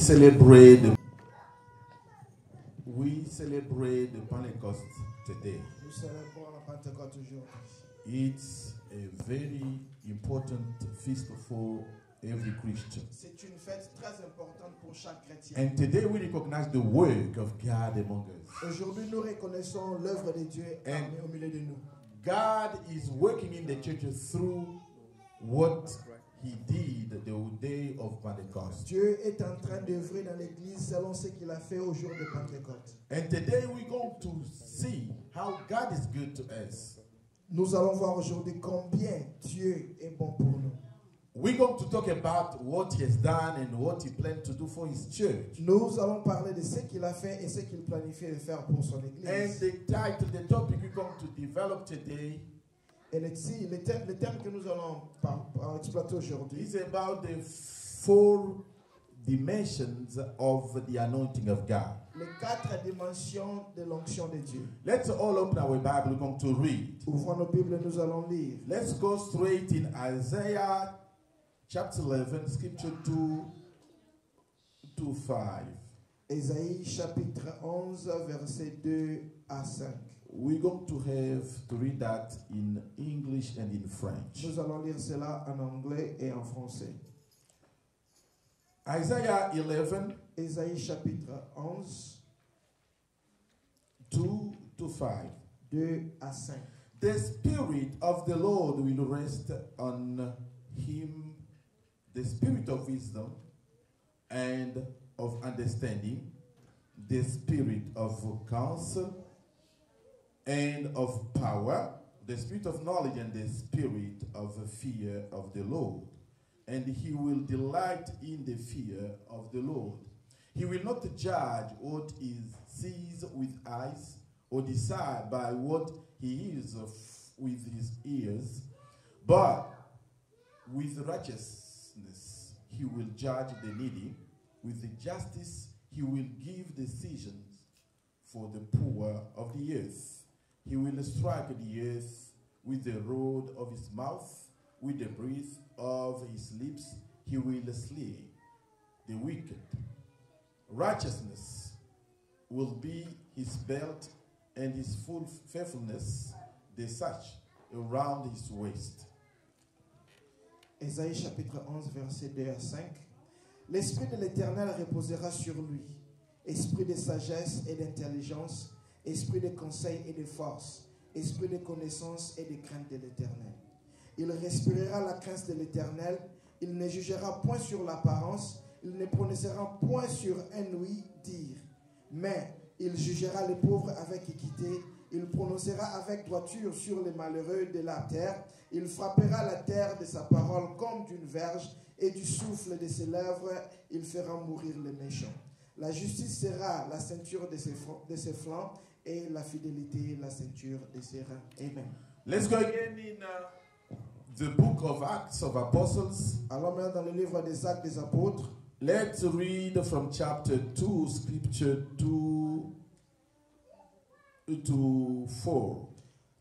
celebrate the Pentecost today. Nous célébrons la Pentecôte aujourd'hui. It's a very important feast for every Christian. C'est une fête très importante pour chaque chrétien. And today we recognize the work of God among us. Aujourd'hui, nous reconnaissons l'œuvre de Dieu au milieu de nous. God is working in the church through what He did the day of Pentecost. Dieu est en train d'œuvrer dans l'Église selon ce qu'il a fait au jour de Pentecôte. And today we're going to see how God is good to us. Nous allons voir aujourd'hui combien Dieu est bon pour nous. We're going to talk about what He has done and what He planned to do for His church. Nous allons parler de ce qu'il a fait et ce qu'il planifie de faire pour son And Église. the topic we're going to develop today Et le thème que nous allons exploiter aujourd'hui, is about the 4 dimensions of the anointing of God. les 4 dimensions de l'onction de Dieu. Let's all open our Bible. We're going to read. Ouvrons nos Bibles, nous allons lire. Let's go straight in Isaiah chapter 11, scripture 2 to 5. Ésaïe chapitre 11, versets 2 à 5. We're going to have to read that in English and in French. Nous allons lire cela en anglais et en français. Isaiah 11, Ésaïe chapitre 11, 2 to 5. 2 à 5. The Spirit of the Lord will rest on him, the Spirit of wisdom and of understanding, the Spirit of counsel and of power, the Spirit of knowledge and the Spirit of fear of the Lord. And he will delight in the fear of the Lord. He will not judge what is sees with eyes, or decide by what he hears with his ears, but with righteousness he will judge the needy. With justice he will give decisions for the poor of the earth. He will strike the earth with the rod of his mouth, with the breath of his lips he will slay the wicked. Righteousness will be his belt, and his full faithfulness the sash around his waist. Ésaïe chapitre 11, versets 2 à 5. L'Esprit de l'Éternel reposera sur lui, esprit de sagesse et d'intelligence, esprit de conseil et de force, esprit de connaissance et de crainte de l'Éternel. Il respirera la crainte de l'Éternel, il ne jugera point sur l'apparence, il ne prononcera point sur un oui dire, mais il jugera les pauvres avec équité, il prononcera avec droiture sur les malheureux de la terre, il frappera la terre de sa parole comme d'une verge, et du souffle de ses lèvres, il fera mourir les méchants. La justice sera la ceinture de ses flancs, et la fidélité la ceinture de ses reins. Amen. Let's go again in the book of Acts of Apostles. Allons maintenant dans le livre des Actes des Apôtres. Let's read from chapter 2, scripture 2 to 4.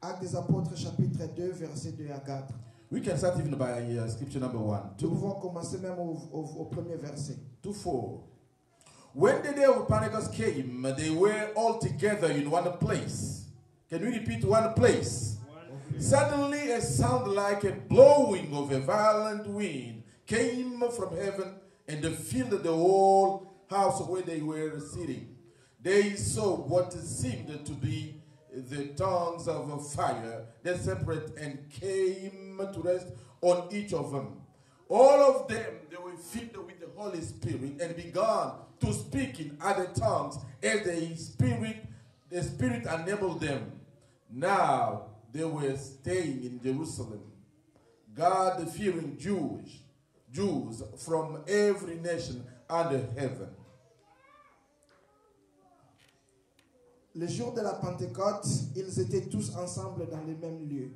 Actes des Apôtres, chapitre 2, versets 2 à 4. We can start even by scripture number 1. Nous pouvons commencer même au premier verset. 2:4. When the day of Pentecost came, they were all together in one place. Can we repeat one place? Suddenly a sound like a blowing of a violent wind came from heaven and filled the whole house where they were sitting. They saw what seemed to be the tongues of fire that separate and came to rest on each of them. All of them, they were filled with the Holy Spirit and began to speak in other tongues as the Spirit enabled them. Now they were staying in Jerusalem, God-fearing Jews from every nation under heaven. Le jour de la Pentecôte, ils étaient tous ensemble dans le même lieu.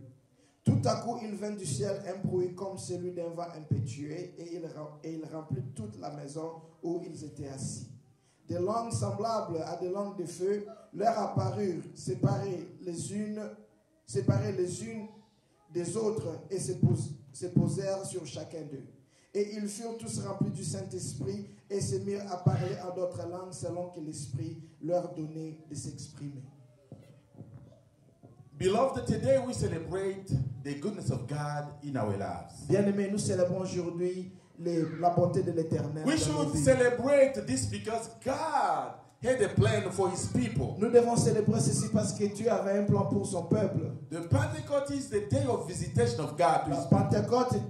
Tout à coup, il vint du ciel un bruit comme celui d'un vent impétueux et il remplit toute la maison où ils étaient assis. Des langues semblables à des langues de feu leur apparurent, séparées les unes des autres et se posèrent sur chacun d'eux. Et ils furent tous remplis du Saint-Esprit et se mirent à parler en d'autres langues selon que l'Esprit leur donnait de s'exprimer. Beloved, today we celebrate the goodness of God in our lives. Bien-aimés, nous célébrons aujourd'hui la bonté de l'Éternel. We dans nos should vies. celebrate this because God had a plan for his people. Nous devons célébrer ceci parce que Dieu avait un plan pour son peuple. The Pentecost is the day of visitation of God to La his people. Pentecôte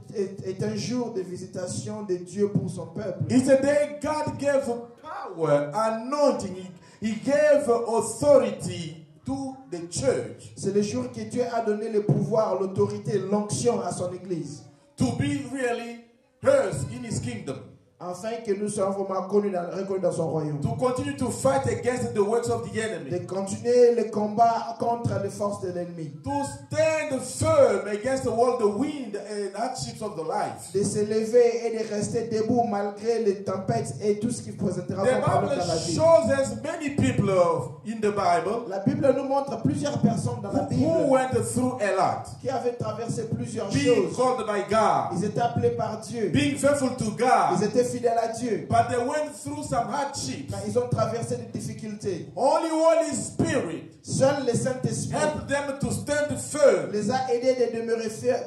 est un jour de visitation de Dieu pour son peuple. It's a day God gave power, anointing. He gave authority to the church C'est le jour que Dieu a donné le pouvoir, l'autorité, l'onction à son Église, to be really hers in his kingdom. afin que nous soyons vraiment reconnus dans son royaume. To continue to fight against the works of the enemy. De continuer le combat contre les forces de l'ennemi. To stand firm against all the wind and hardships of the life. De se lever et de rester debout malgré les tempêtes et tout ce qui présentera The comme problème Bible dans la vie. shows us many people in the Bible La Bible nous montre plusieurs personnes dans la who Bible went through a lot. qui avaient traversé plusieurs Being choses. called by God. Ils étaient appelés par Dieu. Being faithful to Ils God. étaient fidèles à Dieu. But they went through some hardships. Mais ils ont traversé des difficultés. Only Holy Spirit Seul le Saint-Esprit helped them to stand firm les a aidés de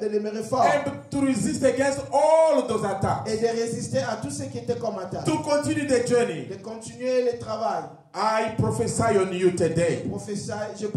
demeurer forts and to resist against all those attacks. et de résister à tout ce qui était comme attaque. To continue the journey. De continuer le travail. I prophesy on you today. Je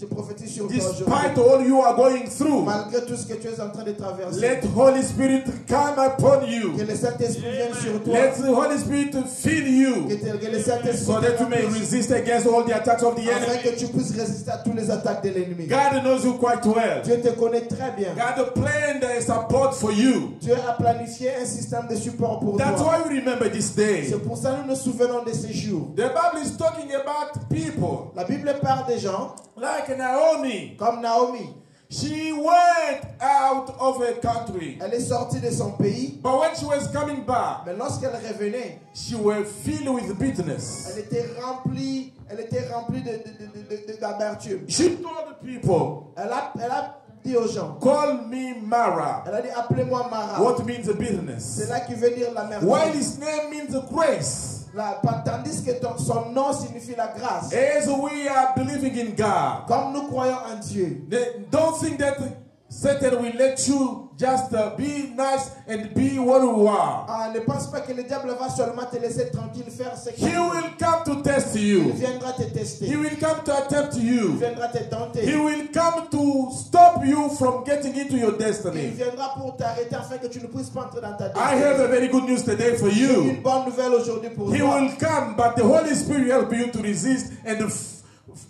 prophétise sur toi Despite aujourd'hui. all you are going through, Malgré tout ce que tu es en train de traverser. let Holy Spirit come upon you. Que le Saint-Esprit vienne sur toi. Let the Holy Spirit fill you Que le Saint-Esprit so that you may t'emplisse, resist against all the attacks of the afin enemy. que tu puisses résister à toutes les attaques de l'ennemi. God knows you quite well. Dieu te connaît très bien. God planned a support for you. Dieu a planifié un système de support pour That's toi. why we remember this day. C'est pour ça que nous nous souvenons de ces jours. The Bible is talking about people La Bible parle des gens like Naomi. comme Naomi. She went out of her country, Elle est sortie de son pays, but when she was coming back, mais lorsqu'elle revenait, she was filled with bitterness. elle était remplie d'amertume. She told the people, Elle a dit aux gens, "Call me Mara," elle a dit appelez-moi Mara. what means bitterness. C'est là qui veut dire l'amertume. While his name means grace. Tandis que son nom signifie la grâce. As we are believing in God, Comme nous croyons en Dieu, don't think that Satan will let you just be nice and be what you are. ne pense pas que le diable va seulement te laisser tranquille faire ce qu'il He veut. will come to test Il you. viendra te tester. He will come to attempt Il you. viendra te He tenter. will come to stop you from getting into your Il destiny. viendra pour t'arrêter afin que tu ne puisses pas entrer dans ta I have a destinée. very good news today for J'ai you. une bonne nouvelle aujourd'hui pour He toi. will come, but the Holy Spirit help you to resist and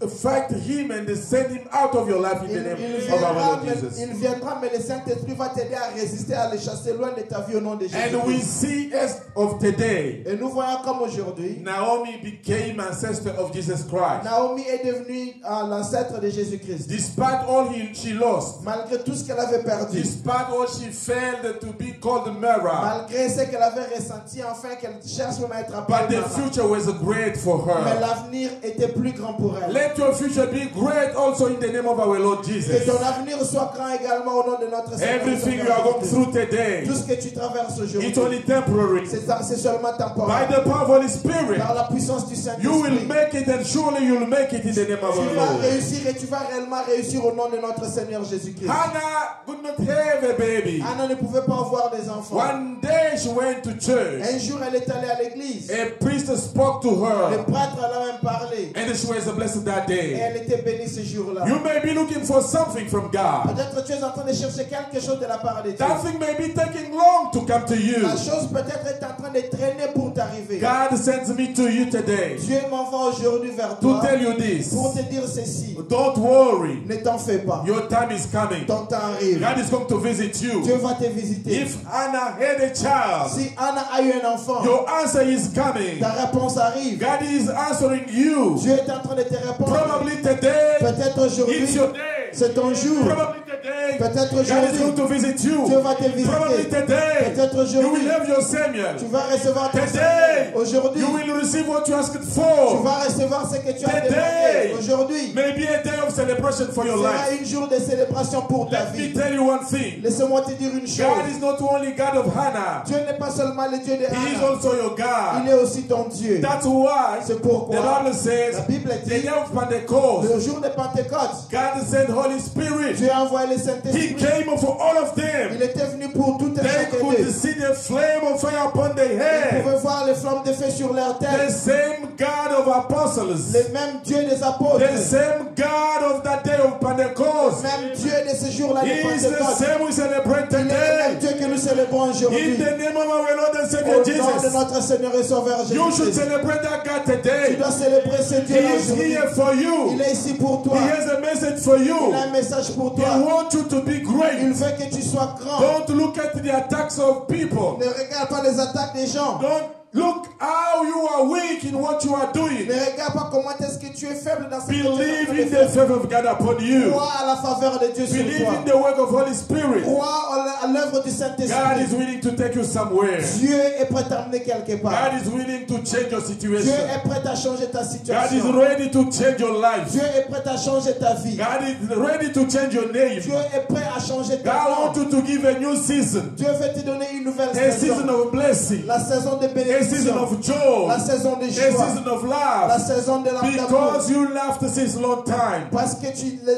fight him and send him out of your life in the name of our Lord Jesus. Il viendra, mais le Saint-Esprit va t'aider à résister, à le chasser loin de ta vie au nom de And we Jésus. see as of today, Et nous voyons comme aujourd'hui, Naomi became ancestor of Jesus Christ. Naomi est devenue l'ancêtre de Jésus-Christ. Despite all she lost, Malgré tout ce qu'elle avait perdu, despite all she failed to be called Mara, malgré ce qu'elle avait ressenti, enfin qu'elle cherche même à être but appelée the Mara. future was great for Mais her. l'avenir était plus grand pour elle. Let your future be great also in the name of our Lord Que Jesus. ton avenir soit grand également au nom de notre Seigneur. Everything you are going through today, Tout ce que tu traverses aujourd'hui, it's only temporary. c'est seulement By temporaire. the power of Holy Spirit, Par la puissance du you will Saint-Esprit, make it, and surely you'll make it in the name of tu our vas Lord. réussir et tu vas réellement réussir au nom de notre Seigneur Jésus-Christ. Hannah could not have a baby. Anna ne pouvait pas avoir des enfants. One day she went to church. Un jour, elle est allée à l'église. A priest spoke to Le her, prêtre l'a même parlé. and she was blessed that Et day. elle était bénie ce jour-là. You may be looking for something from God. Peut-être tu es en train de chercher quelque chose de la part de Dieu. That thing may be taking long to come to you. La chose peut-être est en train de traîner pour t'arriver. God sends me to you today Dieu m'envoie aujourd'hui vers to toi tell you this. pour te dire ceci. Don't worry. Ne t'en fais pas. Your time is coming. Ton temps arrive. God is going to visit Dieu you. va te visiter. If Anna had a child, Si Anna a eu un enfant, your answer is coming. ta réponse arrive. God is answering you. Dieu est en train de te répondre. Probably today, Peut-être aujourd'hui, it's your day. C'est ton jour. Probably today, Peut-être God is aujourd'hui, going to visit you. Dieu va te Probably visiter. today, Peut-être you aujourd'hui, will have your Samuel. tu vas recevoir ton Today, Seigneur. Aujourd'hui, you will receive what you asked tu for. vas recevoir ce que tu as Today, demandé. Aujourd'hui, Maybe a day of celebration for your sera life. un jour de célébration pour ta Let me vie. tell you one thing. Laissez-moi te dire une chose. God is not only God of Hannah, Dieu n'est pas seulement le Dieu de He is Hannah. also your Il God. est aussi ton Dieu. That's why C'est the pourquoi Bible says la Bible the dit day of Pentecost, le jour de Pentecôte, God sent Holy Spirit. Dieu a envoyé le He Saint-Esprit. came for all of them. Il était venu pour tout un They chacun could d'eux. see the flame of fire upon their Ils head. pouvaient voir les flammes de feu sur leur The tête. same God of apostles. Le même Dieu des apôtres. The same God of that day of Le Pentecost. même Dieu de ce jour-là de He is the Pentecôte. same we celebrate Il est le même today. Dieu que nous célébrons In aujourd'hui. the name of our Lord and Au Savior nom de Jesus. notre Seigneur et Sauveur You should Jésus-Christ. celebrate that God Tu today. dois célébrer ce He Dieu-là is aujourd'hui. here for Il you. est ici pour He toi. has a message for Il you. a un message pour He toi. wants you to be Il great. veut que tu sois grand. Don't look at the attacks of people. Ne regarde pas les attaques des gens. Don't look how you are weak in what you are doing. Ne regarde pas comment est-ce que tu es faible dans ce que tu es en train Believe de in faire. the favor of God upon you. Crois à la faveur de Dieu sur Believe toi. in the work of Holy Spirit. Crois à l'œuvre du God Saint-Esprit. is willing to take you somewhere. Dieu est prêt à t'emmener quelque part. God is willing to change your Dieu situation. est prêt à changer ta God is situation. ready to change your life. Dieu est prêt à changer ta vie. God is ready to change your name. Dieu est prêt à changer ta God wants vie. you to give a new season. Dieu veut te donner une nouvelle A season saison. of blessing. La saison de A season bénédiction. of joy. La saison de A joie. season of La love. saison de l'amour. Because you laughed since long time. Parce que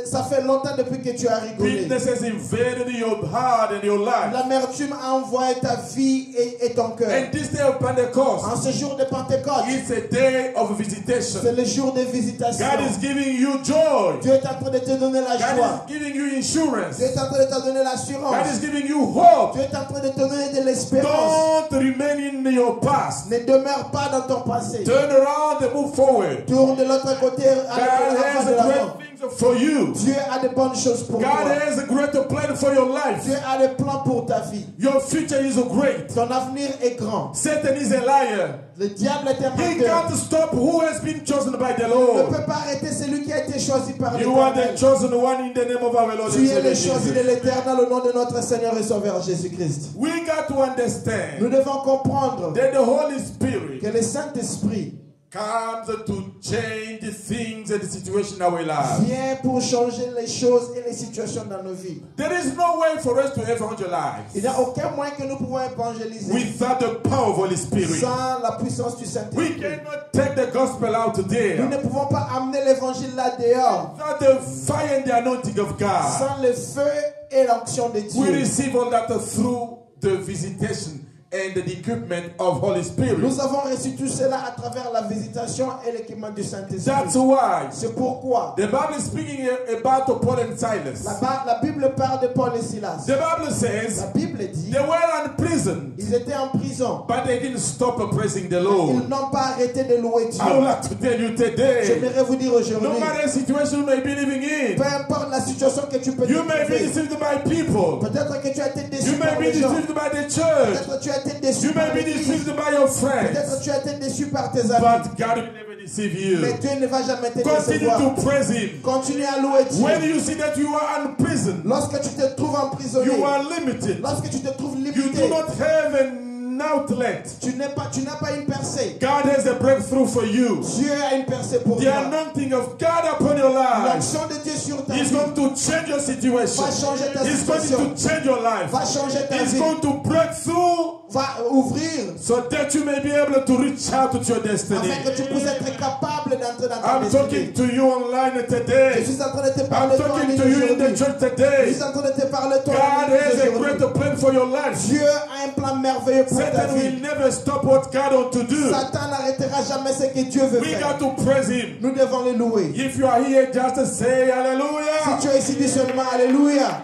ça fait longtemps depuis que tu as rigolé. Bitterness has invaded your heart and your life. L'amertume a envoyé ta vie et ton cœur. And this day of Pentecost, En ce jour de Pentecôte, it's a day of visitation. c'est le jour de visitation. God is giving you joy. Dieu est en train de te donner la joie. God is giving you insurance. Dieu est en train de te donner God l'assurance. is giving you hope. Dieu est en train de te donner de l'espérance. Don't remain in your past. Ne demeure pas dans ton passé. Turn around and move forward. Tourne de l'autre côté God à l'avant has de l'avant. great things for you. Dieu a de bonnes choses pour God toi. has a greater plan for your life. Dieu a des plans pour ta vie. Your future is great. Ton avenir est grand. Satan is a liar. Le diable est un He menteur. can't stop who has been chosen by the Il ne Lord. peut pas arrêter celui qui a été choisi par You are the l'Éternel. chosen one in the name of our Lord Tu and es Savior le choisi de Jesus. l'Éternel au nom de notre Seigneur et Sauveur Jésus-Christ. We got to Nous understand devons comprendre that the Holy Spirit que le Saint-Esprit comes to change the things and the situation in our lives. vient pour changer les choses et les situations dans nos vies. There is no way for us to evangelize Il n'y a aucun moyen que nous pouvons évangéliser without the power of Holy Spirit. sans la puissance du We Saint-Esprit. cannot take the gospel out Nous there ne pouvons pas amener l'évangile là dehors without the fire and the anointing of God. sans le feu et l'onction de We Dieu. receive all that through the visitation and the equipment of Holy Spirit. Nous avons reçu tout cela à travers la visitation et l'équipement du That's Saint-Esprit. why C'est pourquoi the Bible is speaking about Paul and Silas. la Bible parle de Paul et Silas. The Bible says La Bible dit they were in prison, ils étaient en prison. but they didn't stop praising the Ils Lord. n'ont pas arrêté de louer Dieu. I would like to tell you today, J'aimerais vous dire no aujourd'hui, matter the situation you may be living in, peu importe la situation que tu peux you may be trouver, deceived by people. peut-être que tu as été déçu You may par be les gens, deceived by the church. peut-être que tu as été déçu You par may be l'église, deceived by your friends. peut-être que tu as été déçu par tes amis, But God will never deceive mais you. Dieu ne va jamais te Continue décevoir. to praise Him. Continue à louer When Dieu. you see that you are in prison, Lorsque tu te trouves emprisonné, you are limited. lorsque tu te trouves You do limité, not have an outlet. tu n'as pas une percée. God has a breakthrough for you. Dieu a une percée pour The toi. anointing of God upon your life L'action de Dieu sur ta is vie going to change your situation. va changer ta It's going situation, to change your life. va changer ta It's vie, going to break through va ouvrir so that you may be able to reach out to your destiny. afin que tu puisses être capable d'entrer dans ta I'm talking destinée. to you online Je today. suis en train de te I'm parler toi en talking ligne to you in the aujourd'hui. church Je today. suis en train de te parler toi God en ligne has a aujourd'hui. greater plan for your life. Dieu a un plan merveilleux pour ta Satan will vie. never stop what God wants to do. Satan n'arrêtera jamais ce que Dieu veut We faire. got to praise Him. Nous devons le louer. If you are here, just say Si hallelujah. tu es ici, dis seulement Alléluia.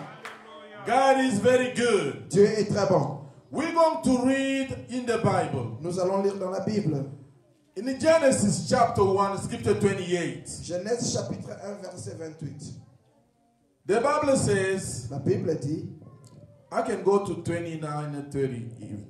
God is very good. Dieu est très bon. We're going to read in the Bible. Nous allons lire dans la Bible. In Genesis chapter 1, scripture 28. Genèse chapitre 1, verset 28. The Bible says, La Bible dit, I can go to 29 and 30 even.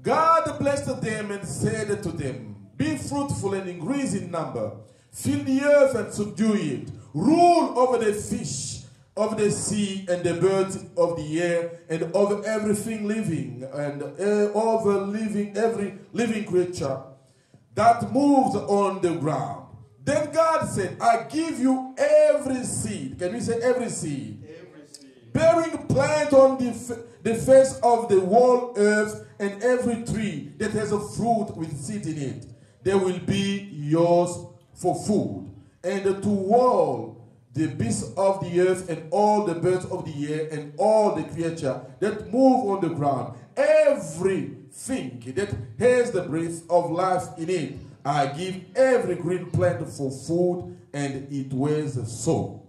God blessed them and said to them, be fruitful and increase in number. Fill the earth and subdue it. Rule over the fish of the sea and the birds of the air and of everything living and every living creature that moves on the ground. Then God said, I give you every seed. Can we say every seed? Every seed. Bearing plant on the face of the whole earth, and every tree that has a fruit with seed in it. They will be yours for food. And to all the beasts of the earth and all the birds of the air and all the creatures that move on the ground, everything that has the breath of life in it, I give every green plant for food, and it was so.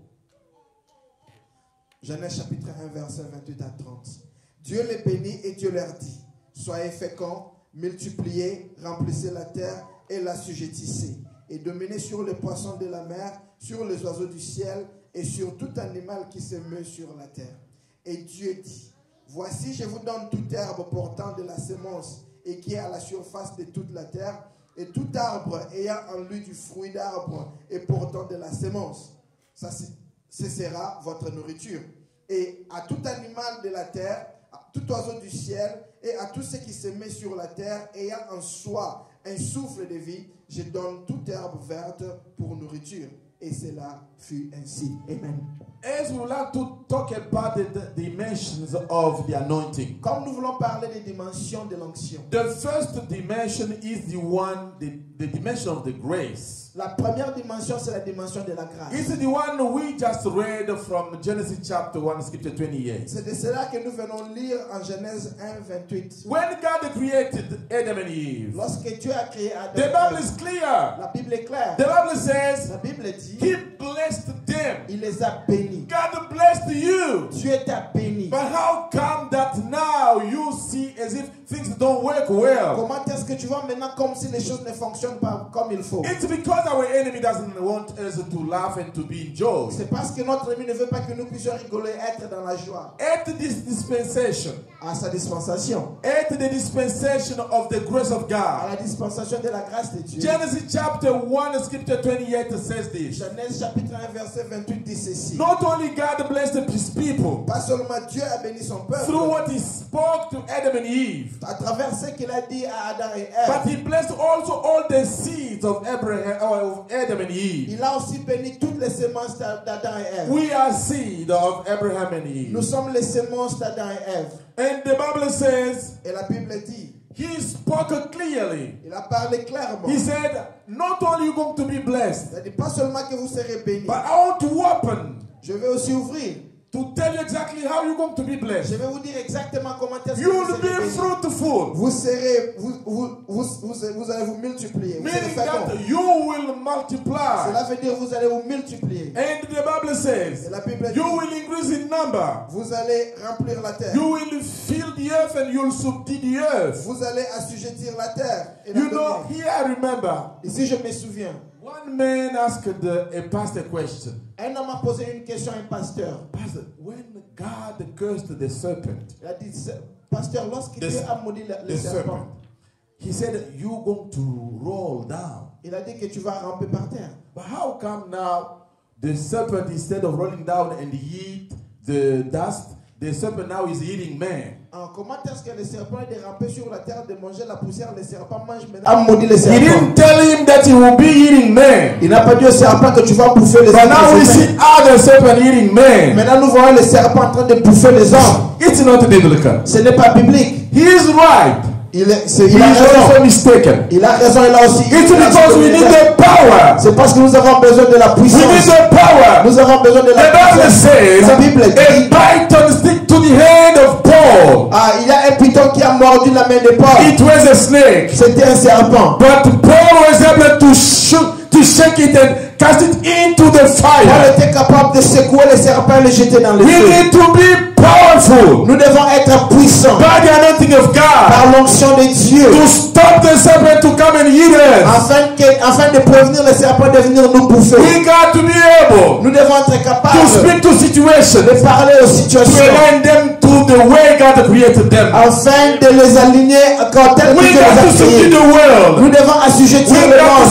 Genèse chapitre 1, verset 28 à 30. Dieu les bénit et Dieu leur dit, soyez féconds, multipliez, remplissez la terre et l'assujettissez, et dominez sur les poissons de la mer, sur les oiseaux du ciel et sur tout animal qui se meut sur la terre. Et Dieu dit, voici je vous donne toute herbe portant de la semence et qui est à la surface de toute la terre, et tout arbre ayant en lui du fruit d'arbre et portant de la semence. Ça, ce sera votre nourriture. Et à tout animal de la terre, à tout oiseau du ciel et à tout ce qui se met sur la terre ayant en soi un souffle de vie, je donne toute herbe verte pour nourriture. Et cela fut ainsi. Amen. As we would like to talk about the dimensions of the anointing. Comme nous voulons parler des dimensions de l'onction. The first dimension is the dimension of the grace. La première dimension, c'est la dimension de la grâce. It's the one we just read from Genesis chapter 1, scripture 28. C'est de cela que nous venons lire en Genèse 1, 28. When God created Adam and Eve, lorsque Dieu a créé Adam, the Bible is clear. La Bible est claire. The Bible says, la Bible dit, He blessed them. Il les a bénis. God blessed you. Dieu t'a béni. But how come that now you see as if things don't work well? Comment est-ce que tu vois maintenant comme si les choses ne fonctionnent pas comme il faut? It's because our enemy doesn't want us to laugh and to be in joy. C'est parce que notre ennemi ne veut pas que nous puissions rigoler, être dans la joie. At this dispensation, à sa dispensation, at the dispensation of the grace of God, à la dispensation de la grâce de Dieu. Genesis chapter 1, scripture 28 says this. Genèse chapitre 1, verset 28 dit ceci. Not only God blessed his people, pas seulement Dieu a béni son peuple, through what he spoke to Adam and Eve, à travers ce qu'il a dit à Adam et Ève, but he blessed also all the seeds of Abraham, of Adam and Eve. Il a aussi béni toutes les semences d'Adam et Ève. We are seed of Abraham and Eve. Nous sommes les semences d'Adam et Ève. And the Bible says, et la Bible dit, he spoke clearly. Il a parlé clairement. He said, not only you going to be blessed, il a dit pas seulement que vous serez bénis, but I want to open. Je vais aussi ouvrir. To tell you exactly how you're going to be blessed. Je vais vous dire exactement comment est-ce que you vous will serez be fruitful. Vous serez, vous allez vous multiplier. Meaning that you will multiply. Cela veut dire vous allez vous multiplier. And the Bible says, et la Bible dit, you will increase in number. Vous allez remplir la terre. You will fill the earth and you will subdue the earth. Vous allez assujettir la terre. Et you know, here I remember. Ici je me souviens. One man asked a pastor a question. Un homme a posé une question à un pasteur. Pastor, when God cursed the serpent, il a dit, pasteur, lorsque Dieu a maudit le serpent, he said, you're going to roll down. Il a dit que tu vas ramper par terre. But how come now the serpent, instead of rolling down and eat the dust, the serpent now is eating man? Comment est-ce que le serpent est de ramper sur la terre, de manger la poussière, le serpent mange maintenant? Maudit le serpent. He didn't tell him that he will be eating man. Il n'a pas dit au serpent que tu vas bouffer les hommes. But now we see other serpent eating man. Maintenant nous voyons le serpent en train de bouffer les hommes. It's not biblical. Ce n'est pas biblique. He is right. Il a raison. Mistaken. Il a raison, il a aussi. It's because we need the power. C'est parce que nous avons besoin de la puissance. We need the power. Nous avons besoin de la puissance. La Bible says, a python stick to the hand of Paul. Ah, il y a un python qui a mordu la main de Paul. It was a snake. C'était un serpent. But Paul was able to shake it and cast it into the fire. Paul était capable de secouer le serpent et le jeter dans le feu. We need to be powerful. Nous devons être puissants. By the anointing of God. Par l'onction de Dieu. To stop the serpent to come and eat us. Afin de prévenir le serpent de venir nous bouffer. We got to be able. Nous devons être capables. To speak to situations. De parler aux situations. To align them to the way God created them. Afin de les aligner quand tel que Dieu les a créés. Nous devons assujettir le monde.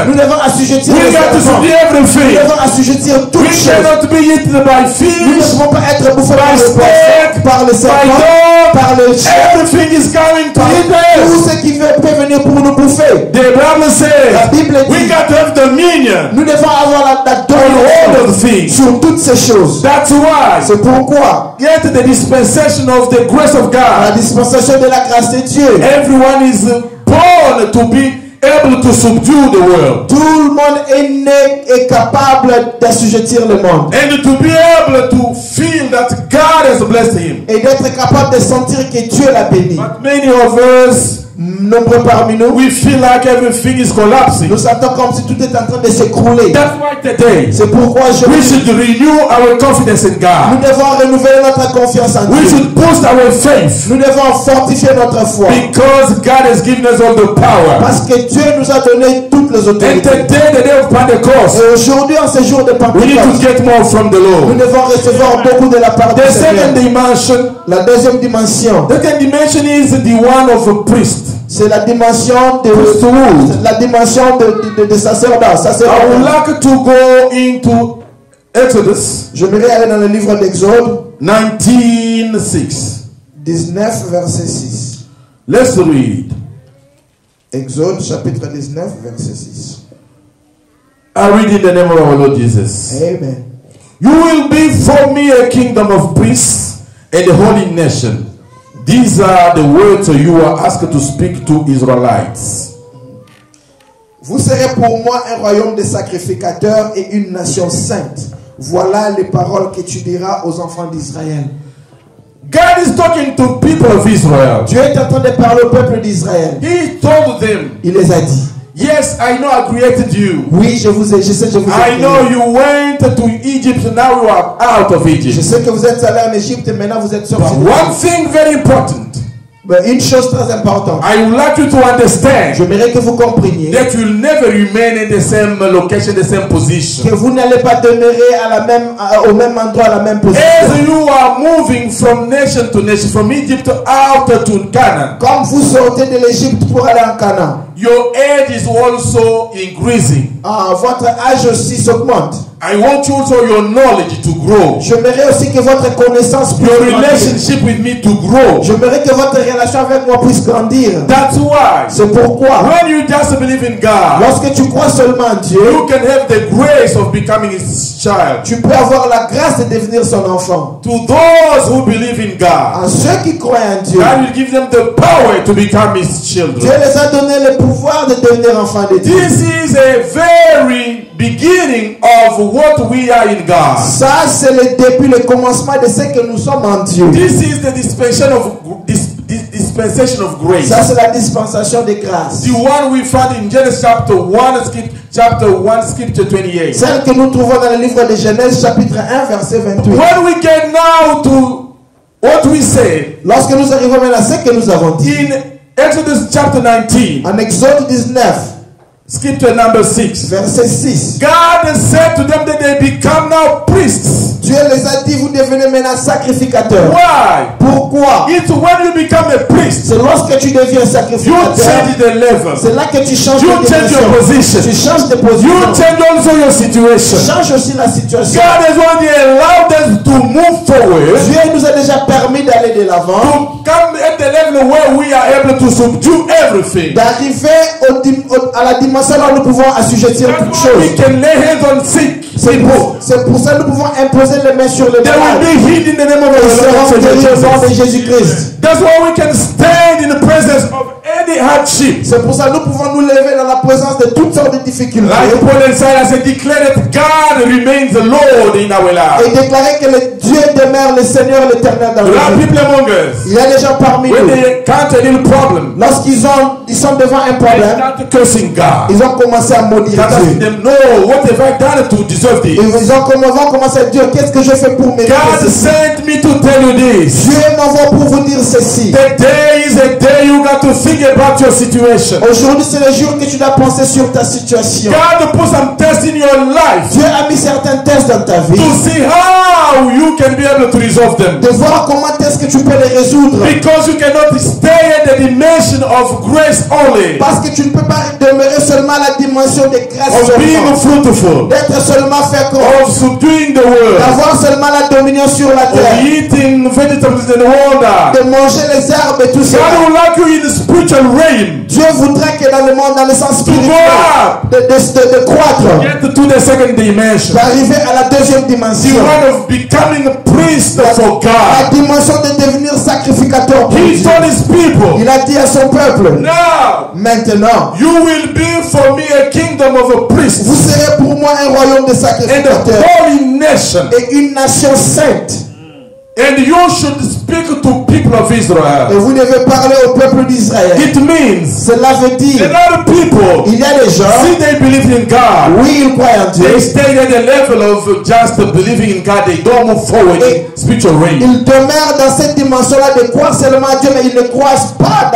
Nous devons assujettir le serpent. Every everything. devons assujettir We toutes choses. cannot be eaten by Nous ne fish, pouvons pas être bouffés by par le poisson, snake, par le by serpent, dog. par le chien. Everything is coming to eat Tout us. ce qui peut venir pour nous bouffer. The Bible La says Bible we dit, got to have dominion nous devons avoir la on all domination of things. sur toutes ces choses. That's why C'est pourquoi, get the dispensation of the grace of à la God. dispensation de la grâce de Dieu, Everyone is born to be able to subdue the world tout le monde est né et capable d'assujettir le monde. and to be able to feel that God has blessed him. Et d'être capable de sentir que Dieu l'a béni. But many of us, Nombreux parmi nous, we feel like everything is collapsing. nous sentons comme si tout est en train de s'écrouler. That's why today C'est pourquoi we should renew our confidence in nous God. devons renouveler notre confiance en We Dieu. should boost our faith Nous devons fortifier notre foi. because God has given us all the power. Parce que Dieu nous a donné toutes les And autorités. today, the day of Pentecost, Et aujourd'hui, en ce jour de we need to Pentecôte, get more from the nous Lord. devons recevoir beaucoup de la part du The Seigneur. second dimension, La deuxième dimension, is the one of a priest. c'est la dimension de Priesthood. la dimension de sacerdoce. I would like to go into Exodus J'aimerais aller dans le livre d'Exode 19:6. 19, verset 6. Let's read. Exode chapitre 19, verset 6. I read in the name of our Lord Jesus. Amen. You will be for me a kingdom of priests and a holy nation. These are the words you are asked to speak to Israelites. Vous serez pour moi un royaume de sacrificateurs et une nation sainte. Voilà les paroles que tu diras aux enfants d'Israël. God is talking to people of Israel. Dieu est en train de parler au peuple d'Israël. He told them, Il les a dit. yes, I know I created you. Oui, je sais que je vous ai I créé. know you went to Egypt, now you are out of Je Egypt. sais que vous êtes allé en Égypte, maintenant vous êtes sortis. But one thing very important, Mais une chose très importante, I would like you to understand j'aimerais que vous compreniez that you will never remain in the same location, the same position. que vous n'allez pas demeurer au même endroit, à la même position. As you are moving from nation to nation, from Egypt out to Canaan, Comme vous sortez de l'Égypte pour aller en Canaan, your age is also increasing. votre âge aussi s'augmente. I want you also your knowledge to grow. J'aimerais aussi que votre connaissance puisse Your grandir. relationship with me to grow. J'aimerais que votre relation avec moi puisse grandir. That's why C'est pourquoi, when you just believe in God, lorsque tu crois seulement en Dieu, you can have the grace of becoming His child. tu peux avoir la grâce de devenir son enfant. To those who believe in God, En ceux qui croient en Dieu, God will give them the power to become His Dieu children. les a donné le pouvoir de devenir enfants de Dieu. This is a very beginning of what we are in God. Ça, c'est le début, le commencement de ce que nous sommes en Dieu. This is the dispensation of grace. Ça, c'est la dispensation de grâce. The one we found in Genesis chapter 1, scripture 28. Celle que nous trouvons dans le livre de Genèse, chapitre 1, verset 28. When we get now to what we say Lorsque nous arrivons maintenant à ce que nous avons dit, in Exodus chapter 19, en Exode 19, scripture number 6, verset 6, God said to them that they become now priests. Dieu les a dit, vous devenez maintenant sacrificateurs. Why? Pourquoi? It's when you become a priest, C'est lorsque tu deviens you sacrificateur, change the level. c'est là que tu changes You de change your dimension. position. Tu changes de You position. change also your situation. Tu changes aussi la situation. God has already allowed us to move forward, Dieu nous a déjà permis d'aller de l'avant, to come at the level where we are able to subdue everything. d'arriver à la dimension où nous pouvons assujettir toutes That's why we choses. can lay hands on sick people. C'est pour ça que nous pouvons imposer les mains sur les They will malades. be healed in the name of Ils our Lord seront and guéris au nom de Savior Jesus. Jésus-Christ. That's why we can stand in the presence of any hardship. C'est pour ça que nous pouvons nous lever dans la présence de toutes sortes de difficultés Like Paul and Silas and declare that God remains the Lord in our et lives. déclarer que le Dieu demeure le Seigneur l'éternel dans There are nos vies. people among us. Il y a des gens parmi When nous, they encounter a little problem, lorsqu'ils sont devant un they problème, start cursing God. ils ont commencé à maudire God asking Dieu. them, no, what have I done to deserve this? Vont commencer à dire, qu'est-ce que je fais pour mériter God ceci? sent me to tell you this. Dieu m'envoie pour vous dire ceci. The day is a day you got to think about your situation. Aujourd'hui, c'est le jour que tu dois penser sur ta situation. God put some tests in your life Dieu a mis certains tests dans ta vie. to see how you can be able to resolve them. De voir comment est-ce que tu peux les résoudre. Because you cannot stay at the dimension of grace only, Parce que tu ne peux pas demeurer seulement à la dimension de grâce of being seulement. fruitful, D'être seulement fécond. of subduing the world, D'avoir seulement la dominion sur la of terre. eating vegetables and water. De manger les herbes et tout God cela. would like you in the spiritual realm Dieu voudrait que dans le monde, dans le sens to go spirituel, up, de croître. get to the second dimension, D'arriver à la deuxième the dimension. one of becoming a priest for La God. dimension de devenir sacrificateur pour He Dieu. told his people, Il a dit à son peuple, now maintenant, you will be for me a kingdom of a priest vous serez pour moi un royaume de and sacrificateurs a holy nation, et une nation sainte. and you should speak to people of Et Israel. vous devez parler au peuple d'Israël. It means Cela veut a dire, lot of people, il y a des gens, see they believe in God, oui, ils croient en Dieu. they stay at the level of just believing in God, they don't move forward in spiritual realm. Ils demeurent dans cette dimension-là de croire seulement à Dieu, mais ils ne croient pas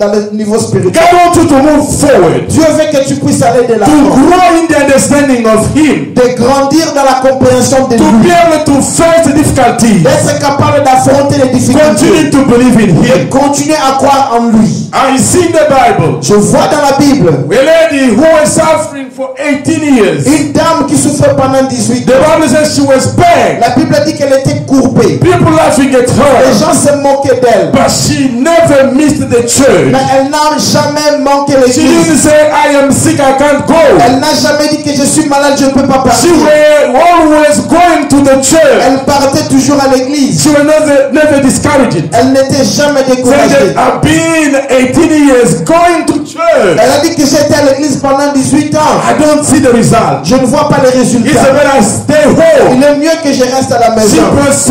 dans le niveau spirituel. God wants you to move forward, Dieu veut que tu puisses aller de to l'avant, grow in the understanding of Him, de grandir dans la compréhension de to be lui, able to face the difficulties, d'être capable d'affronter les difficultés continue to believe in et Him. continuer à croire en lui. I see in the Bible Je vois dans la Bible a lady who was suffering for 18 years. une dame qui souffrait pendant 18 The ans. Bible says she was bad. La Bible dit qu'elle était courbée. People laughing at Les her, gens se moquaient d'elle. but she never missed the church. Mais elle n'a jamais manqué She l'église. didn't say, I am sick, I can't go. Elle n'a jamais dit que je suis malade, je ne peux pas She partir. was always going to the church. Elle partait toujours à l'église. She was never discouraged. Elle n'était jamais Said découragée. that I've been 18 years going to church. Elle a dit que j'étais à l'église pendant 18 ans. I don't see the result. Je ne vois pas les It's résultats. better I stay home. Il est mieux que je reste à la She maison.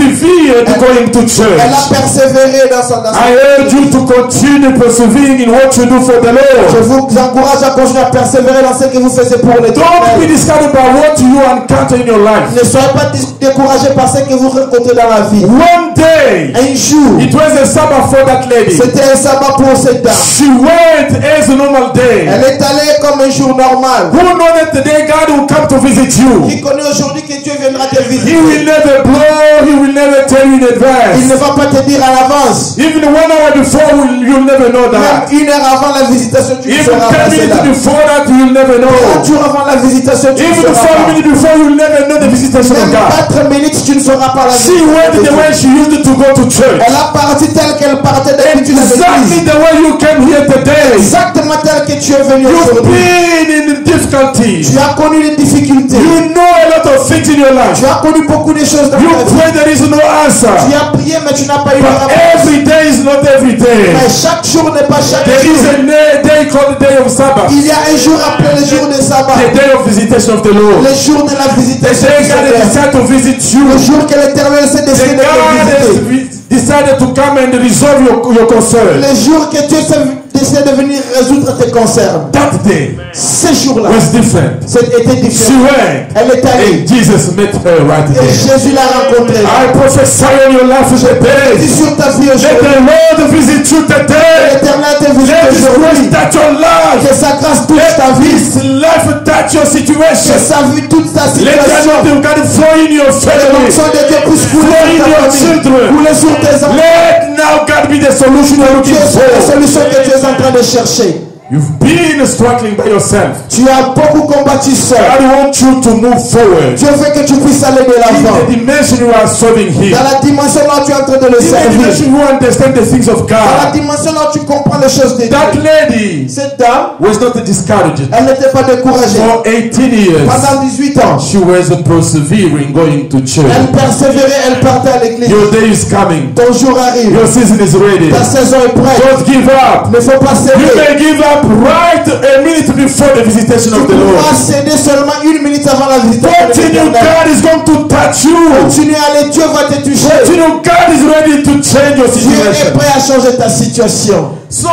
persevered going to church. Elle a persévéré dans son I urge you to continue persevering in what you do for the Je Lord. vous encourage à continuer à persévérer dans ce que vous faites pour Don't be l'Éternel. discouraged by what you encounter in your life. Ne soyez pas découragés par ce que vous rencontrez dans la vie. One day, Un jour, it was a Sabbath for that lady. c'était un sabbat pour cette dame. She went as a normal day. Elle est allée comme un jour normal. Who know that the day God will come to visit you? Qui connaît aujourd'hui que Dieu viendra te He visiter. will never blow, He will never tell you in Il ne advance. va pas te dire à l'avance. Even 1 hour before, you'll never know Même that. une heure avant la visitation, tu ne Even sauras 10 pas minutes cela. before that, you'll never 30 know. jours avant la visitation, tu ne Even sauras 5 pas. minutes before, you'll never know the visitation of Même God. 4 minutes, tu ne sauras pas la She went the visitation. way she used to go to church. Elle a parti telle qu'elle partait d'habitude à Exactly l'église. the way you came here today. Exactement telle que tu es venu You've aujourd'hui. been in difficulties. Tu as connu les difficultés. You know a lot of things in your life. Tu as connu beaucoup de choses dans You ta vie. pray, there is no answer. Tu as prié, mais tu n'as pas eu de But réponse. every day is not every day. Mais chaque jour n'est pas chaque There is jour. a day called the day of Sabbath. Il y a un jour appelé le jour de sabbat. The day of visitation of the Lord. Le jour de la The visitation day du God Seigneur. decided to visit you. Le jour que l'Éternel s'est The décidé de God te has visiter. decided to come and resolve your concern. Le jour que Dieu s'est décidé de venir résoudre tes concerns. That day Ce jour-là, was different. c'était She différent. went Elle est allée. and Jesus met her right Et there. Jésus l'a rencontrée. I prophesy on your life Dis today. sur ta vie Let aujourd'hui. the Lord visit you today. L'Éternel te visite Let His aujourd'hui. grace touch your life. Que sa grâce touche ta Let vie. His life touch your situation. Que sa vie toute ta Let the situation. anointing of God flow in your Que family. l'onction de Dieu puisse Flow couler in sur your ta famille. children. Couler sur tes enfants. Let now God be the solution you're looking Dieu, c'est la for. solution que tu es en train de chercher. You've been struggling by yourself. Tu as beaucoup combattu seul. God wants you to move forward. Dieu veut que tu puisses aller de In l'avant. the dimension you are serving Him. Dans la dimension là où tu es en train de le In the servir. dimension you understand the things of Dans la God. dimension là où tu comprends les choses de Dieu. That lady Cette dame, was not discouraged. elle n'était pas découragée. For 18 years, Pendant 18 ans, she was persevering going to church. elle persévérait, elle partait à l'église. Your day is coming. Ton jour arrive. Your season is ready. Ta saison est prête. Don't give up. Il ne faut pas You céder. may give up right a minute before the visitation Tu of the ne Lord. pourras céder seulement 1 minute avant la visitation de Continue, l'Éternel. God is going to touch you. Continue à aller, Dieu va te toucher. Continue, God is ready to change your Dieu est situation. prêt à changer ta situation. So,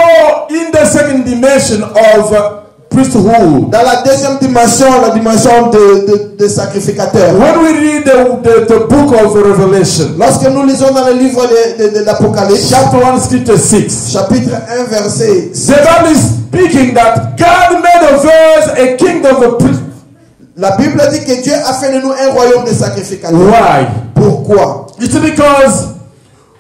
in the second dimension of priesthood. Dans la deuxième dimension, la dimension de sacrificateur. When we read the book of Revelation, Lorsque nous lisons dans le livre de l'Apocalypse, chapter 1, scripture 6, chapitre 1, verset 6, the Bible is speaking that God made of us a kingdom of priests. la Bible dit que Dieu a fait de nous un royaume de sacrificateurs. Why? Pourquoi? It's because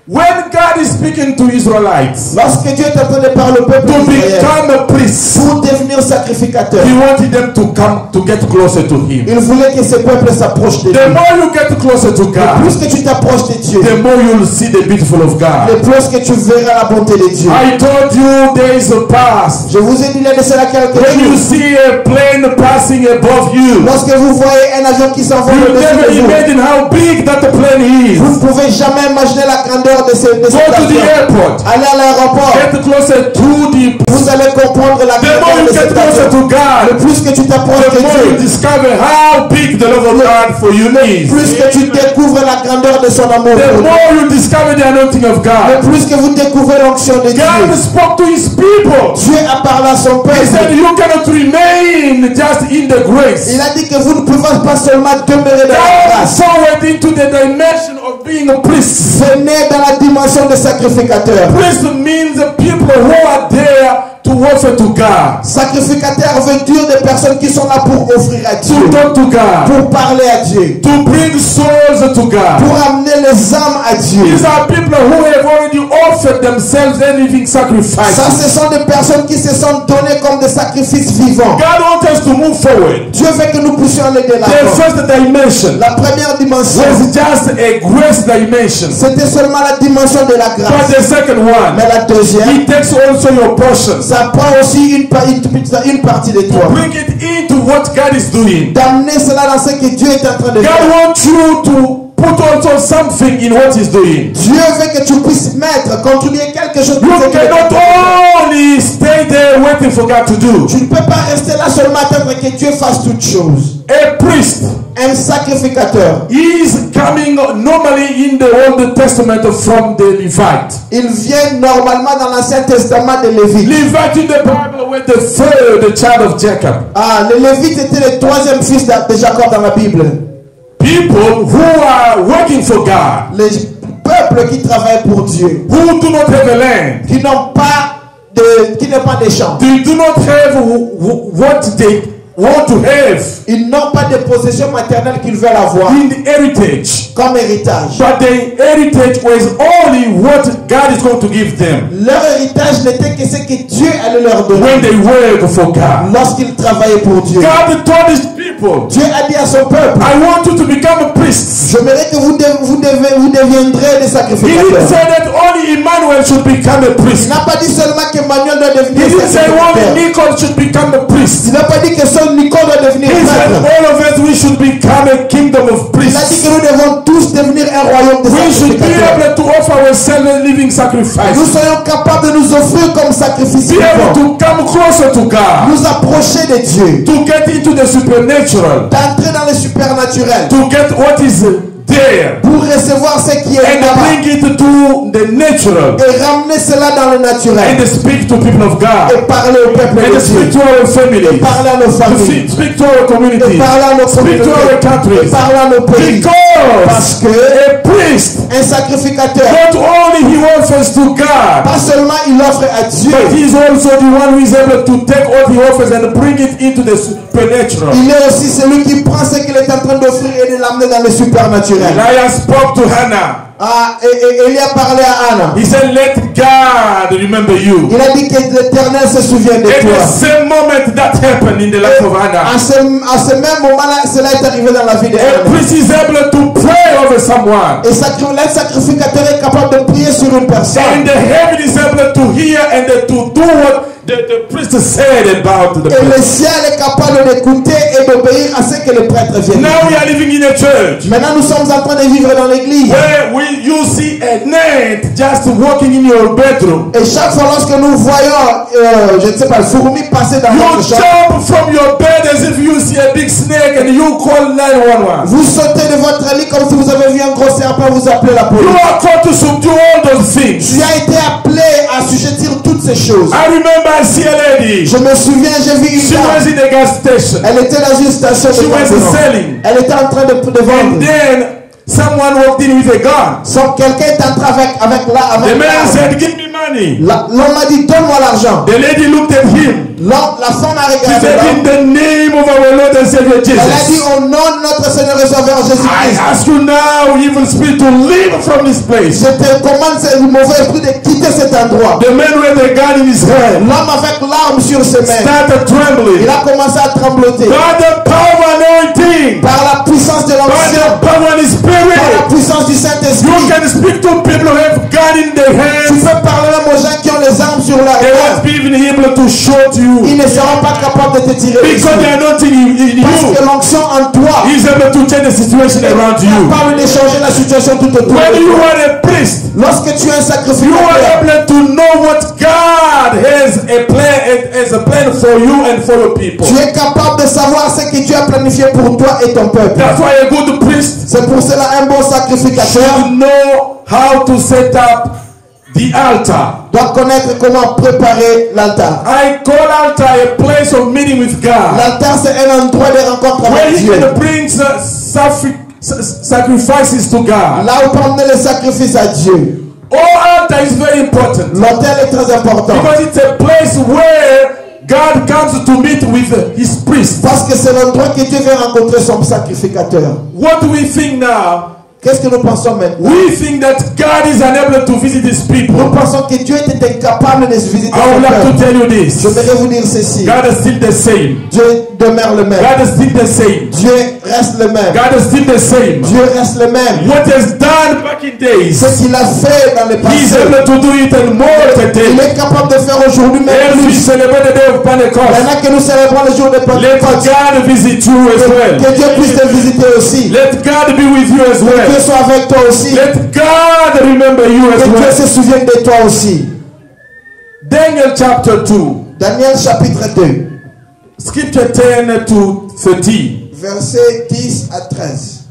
when God is speaking to Israelites Lorsque Dieu est en train de parler au peuple to d'Israël become a priest, pour devenir sacrificateur, He wanted them to get closer to Him. il voulait que ce peuple s'approche de The Dieu. more you get closer to Le God, plus que tu t'approches de Dieu, the more you'll see the beautiful of le God. plus que tu verras la bonté de Dieu. I told you days past, Je vous ai dit là de cela quelques when you jours. see a plane passing above you, Lorsque vous voyez un avion qui s'envole you au-dessus never de vous, imagine how big that plane is. vous ne pouvez jamais imaginer la grandeur de cet Go to the avion. airport, Allez à l'aéroport, get closer to the. vous allez comprendre la The more grandeur you de get cet closer avion. to Le God, plus que tu t'approches the de more you Dieu, discover how big the love of God for you is. plus que tu découvres la grandeur de son amour The pour nous, more you discover the anointing of le God. plus que vous découvrez l'onction de Dieu. God spoke to His people. Dieu a parlé à son He said, peuple. you cannot remain just in the grace. Il a dit que vous ne pouvez pas seulement demeurer dans la Go grâce. forward into the dimension of being a priest. Venez dans la dimension de sacrificateur. Priest means the people who are there to offer to God, Sacrificateur veut dire des personnes qui sont là pour offrir à Dieu, to talk to God, pour parler à Dieu, to bring souls to God. pour amener les âmes à Dieu. These are people who have already offered themselves a living Ça, sacrifice. ce sont des personnes qui se sont données comme des sacrifices vivants. God wants us to move forward. Dieu veut que nous puissions aller de The l'avant. first dimension La première dimension, was just a grace dimension. c'était seulement la dimension de la But grâce. the second one, Mais la deuxième, He takes also your portions, ça prend aussi une partie de toi. bring it into what God is doing. D'amener cela dans ce que Dieu est en train de God faire. wants you to put also something in what He's doing. Dieu veut que tu puisses mettre, contribuer quelque chose. You pour ce qu'il est en cannot train de faire. only stay there waiting for God to do. Tu ne peux pas rester là seulement attendre que Dieu fasse toutes choses. A priest Un sacrificateur, is coming normally in the Old Testament from the Levite. il vient normalement dans l'Ancien Testament de Lévite. Levite in the Bible were the third child of Jacob. Ah, le Lévite était le troisième fils de Jacob dans la Bible. People who are working for God, Les peuples qui travaillent pour Dieu, who do not have a land, qui n'ont pas de champs, they do not have what they want to have ils n'ont pas de possession maternelle qu'ils veulent avoir in the heritage. comme héritage. But the heritage was only what God is going to give them Leur héritage n'était que ce que Dieu allait leur donner when they work for God. lorsqu'ils travaillaient pour Dieu. God told His people, Dieu a dit à son peuple, I want you to become a priest. j'aimerais que vous deviendrez des He didn't sacrificateurs. say that only Emmanuel should become a Il priest. n'a pas dit seulement que Manuel doit He devenir didn't say only sacrificateur. Nicole should become a priest. Il n'a pas dit que seul Nicole doit devenir He said prêtre. all of us, we should become a kingdom of Il a dit priests. que nous devons tous devenir un royaume de We should be sacrificateurs. able to offer ourselves a living Nous sacrifice. soyons capables de nous offrir comme sacrifice Be able vivant. to come closer to God. Nous approcher de Dieu. To get into the supernatural. D'entrer dans le supernaturel. To get what is there. Pour recevoir ce qui est And là-bas. bring it to the natural. Et ramener cela dans le naturel. And speak to people of God. Et parler au peuple And de speak Dieu. to our Et families. parler à nos familles. Speak to our Et communities. parler à nos Speak to our communautés. Et countries. parler à nos pays. Parce Because que a priest, un sacrificateur, not only he offers to God, pas seulement il offre à Dieu, but he is also the one who is able to take what he offers and bring it into the supernatural. il est aussi celui qui prend ce qu'il est en train d'offrir et de l'amener dans le supernaturel. Elias spoke to Hannah. Ah, et Élie a parlé à Anna. He said, let God remember you. Il a dit que l'Éternel se souvient de At the toi. same moment that happened in the life of Hannah, À ce même moment-là, cela est arrivé dans la vie de a Anna. priest is able to pray over someone. Et l'être sacrificateur est capable de prier sur une personne. And the heaven is able to hear and to do what the priest said about the Et le priest. ciel est capable d'écouter et d'obéir à ce que le prêtre vient. Now we are living in a church Maintenant, nous sommes en train de vivre dans l'église. where you see a ant just walking in your bedroom. Et chaque fois lorsque nous voyons, je ne sais pas, fourmi passer dans You notre chambre, jump from your bed as if you see a big snake and you call 911. vous sautez de votre lit comme si vous avez vu un gros serpent, vous appelez la You police. are called to subdue all those things. Tu as été appelé à assujettir toutes ces choses. I remember I see a lady. Je me souviens, j'ai vu une She dame. was in a gas station. Elle était dans une station She de was carburant. selling. Elle était en train de And vendre. then someone walked in with a gun. Quelqu'un est entré avec The man l'arme. said, give me money. L'homme a dit, donne-moi l'argent. The lady looked at him. La femme a She regardé said, in l'homme. the name of our Lord and Savior Elle a dit, Jesus, au nom de notre Seigneur et Sauveur I Jésus-Christ, ask you now, evil spirit, to leave from this place. je te commande, ce mauvais esprit, de quitter cet endroit. The man with the gun in his hand L'homme avec l'arme sur ses mains, started trembling. il a commencé à trembloter. By the power anointing, Par la puissance de by l'onction, the power in the par la spirit, puissance du you Saint-Esprit, can speak to people who have gun in their tu hands. peux parler même aux gens qui ont les armes sur leur They main. won't be even able to shoot you Ils ne seront pas capables de te tirer dessus. because the anointing in Parce que you l'onction en toi is able to change the situation around est you. capable de changer la situation tout autour When de you toi. are a priest, Lorsque tu es un you sacrificateur, are able to know what God has a plan for you and for your people. tu es capable de savoir ce que Dieu a planifié pour toi et ton peuple. That's why a good priest C'est pour cela un bon sacrificateur should know how to set up the altar. doit connaître comment préparer l'altar. I call altar a place of meeting with God, L'altar, c'est un endroit de rencontre where avec He Dieu. can bring sacrifices to God. Là où peut emmener le sacrifice à Dieu. All altar is very important L'autel est très important. because it's a place where God comes to meet with His priests. Parce que c'est l'endroit que Dieu vient rencontrer son sacrificateur. What do we think now? Qu'est-ce que nous pensons maintenant? We think that God is unable to visit His people. Nous pensons que Dieu était incapable de visiter I would son like to peuple. tell you this. Je voudrais vous dire ceci. God is still the same. Dieu demeure le même. God is still the same. Dieu reste le même. God is still the same. Dieu reste le même. What has done back in days, Ce qu'il a fait dans le He's passé, able to do it and more il today. est capable de faire aujourd'hui même As we plus. celebrate the day of Il y en Pentecost, a que nous célébrons le jour de let Pentecôte. God visit you as well. Que Dieu puisse te visiter aussi. Let God be with you as Que Dieu well. soit avec toi aussi. Let God remember you as Que Dieu well. se souvienne de toi aussi. Daniel chapter 2, Daniel chapitre 2, scripture 10 to 13. versets 10 à 13.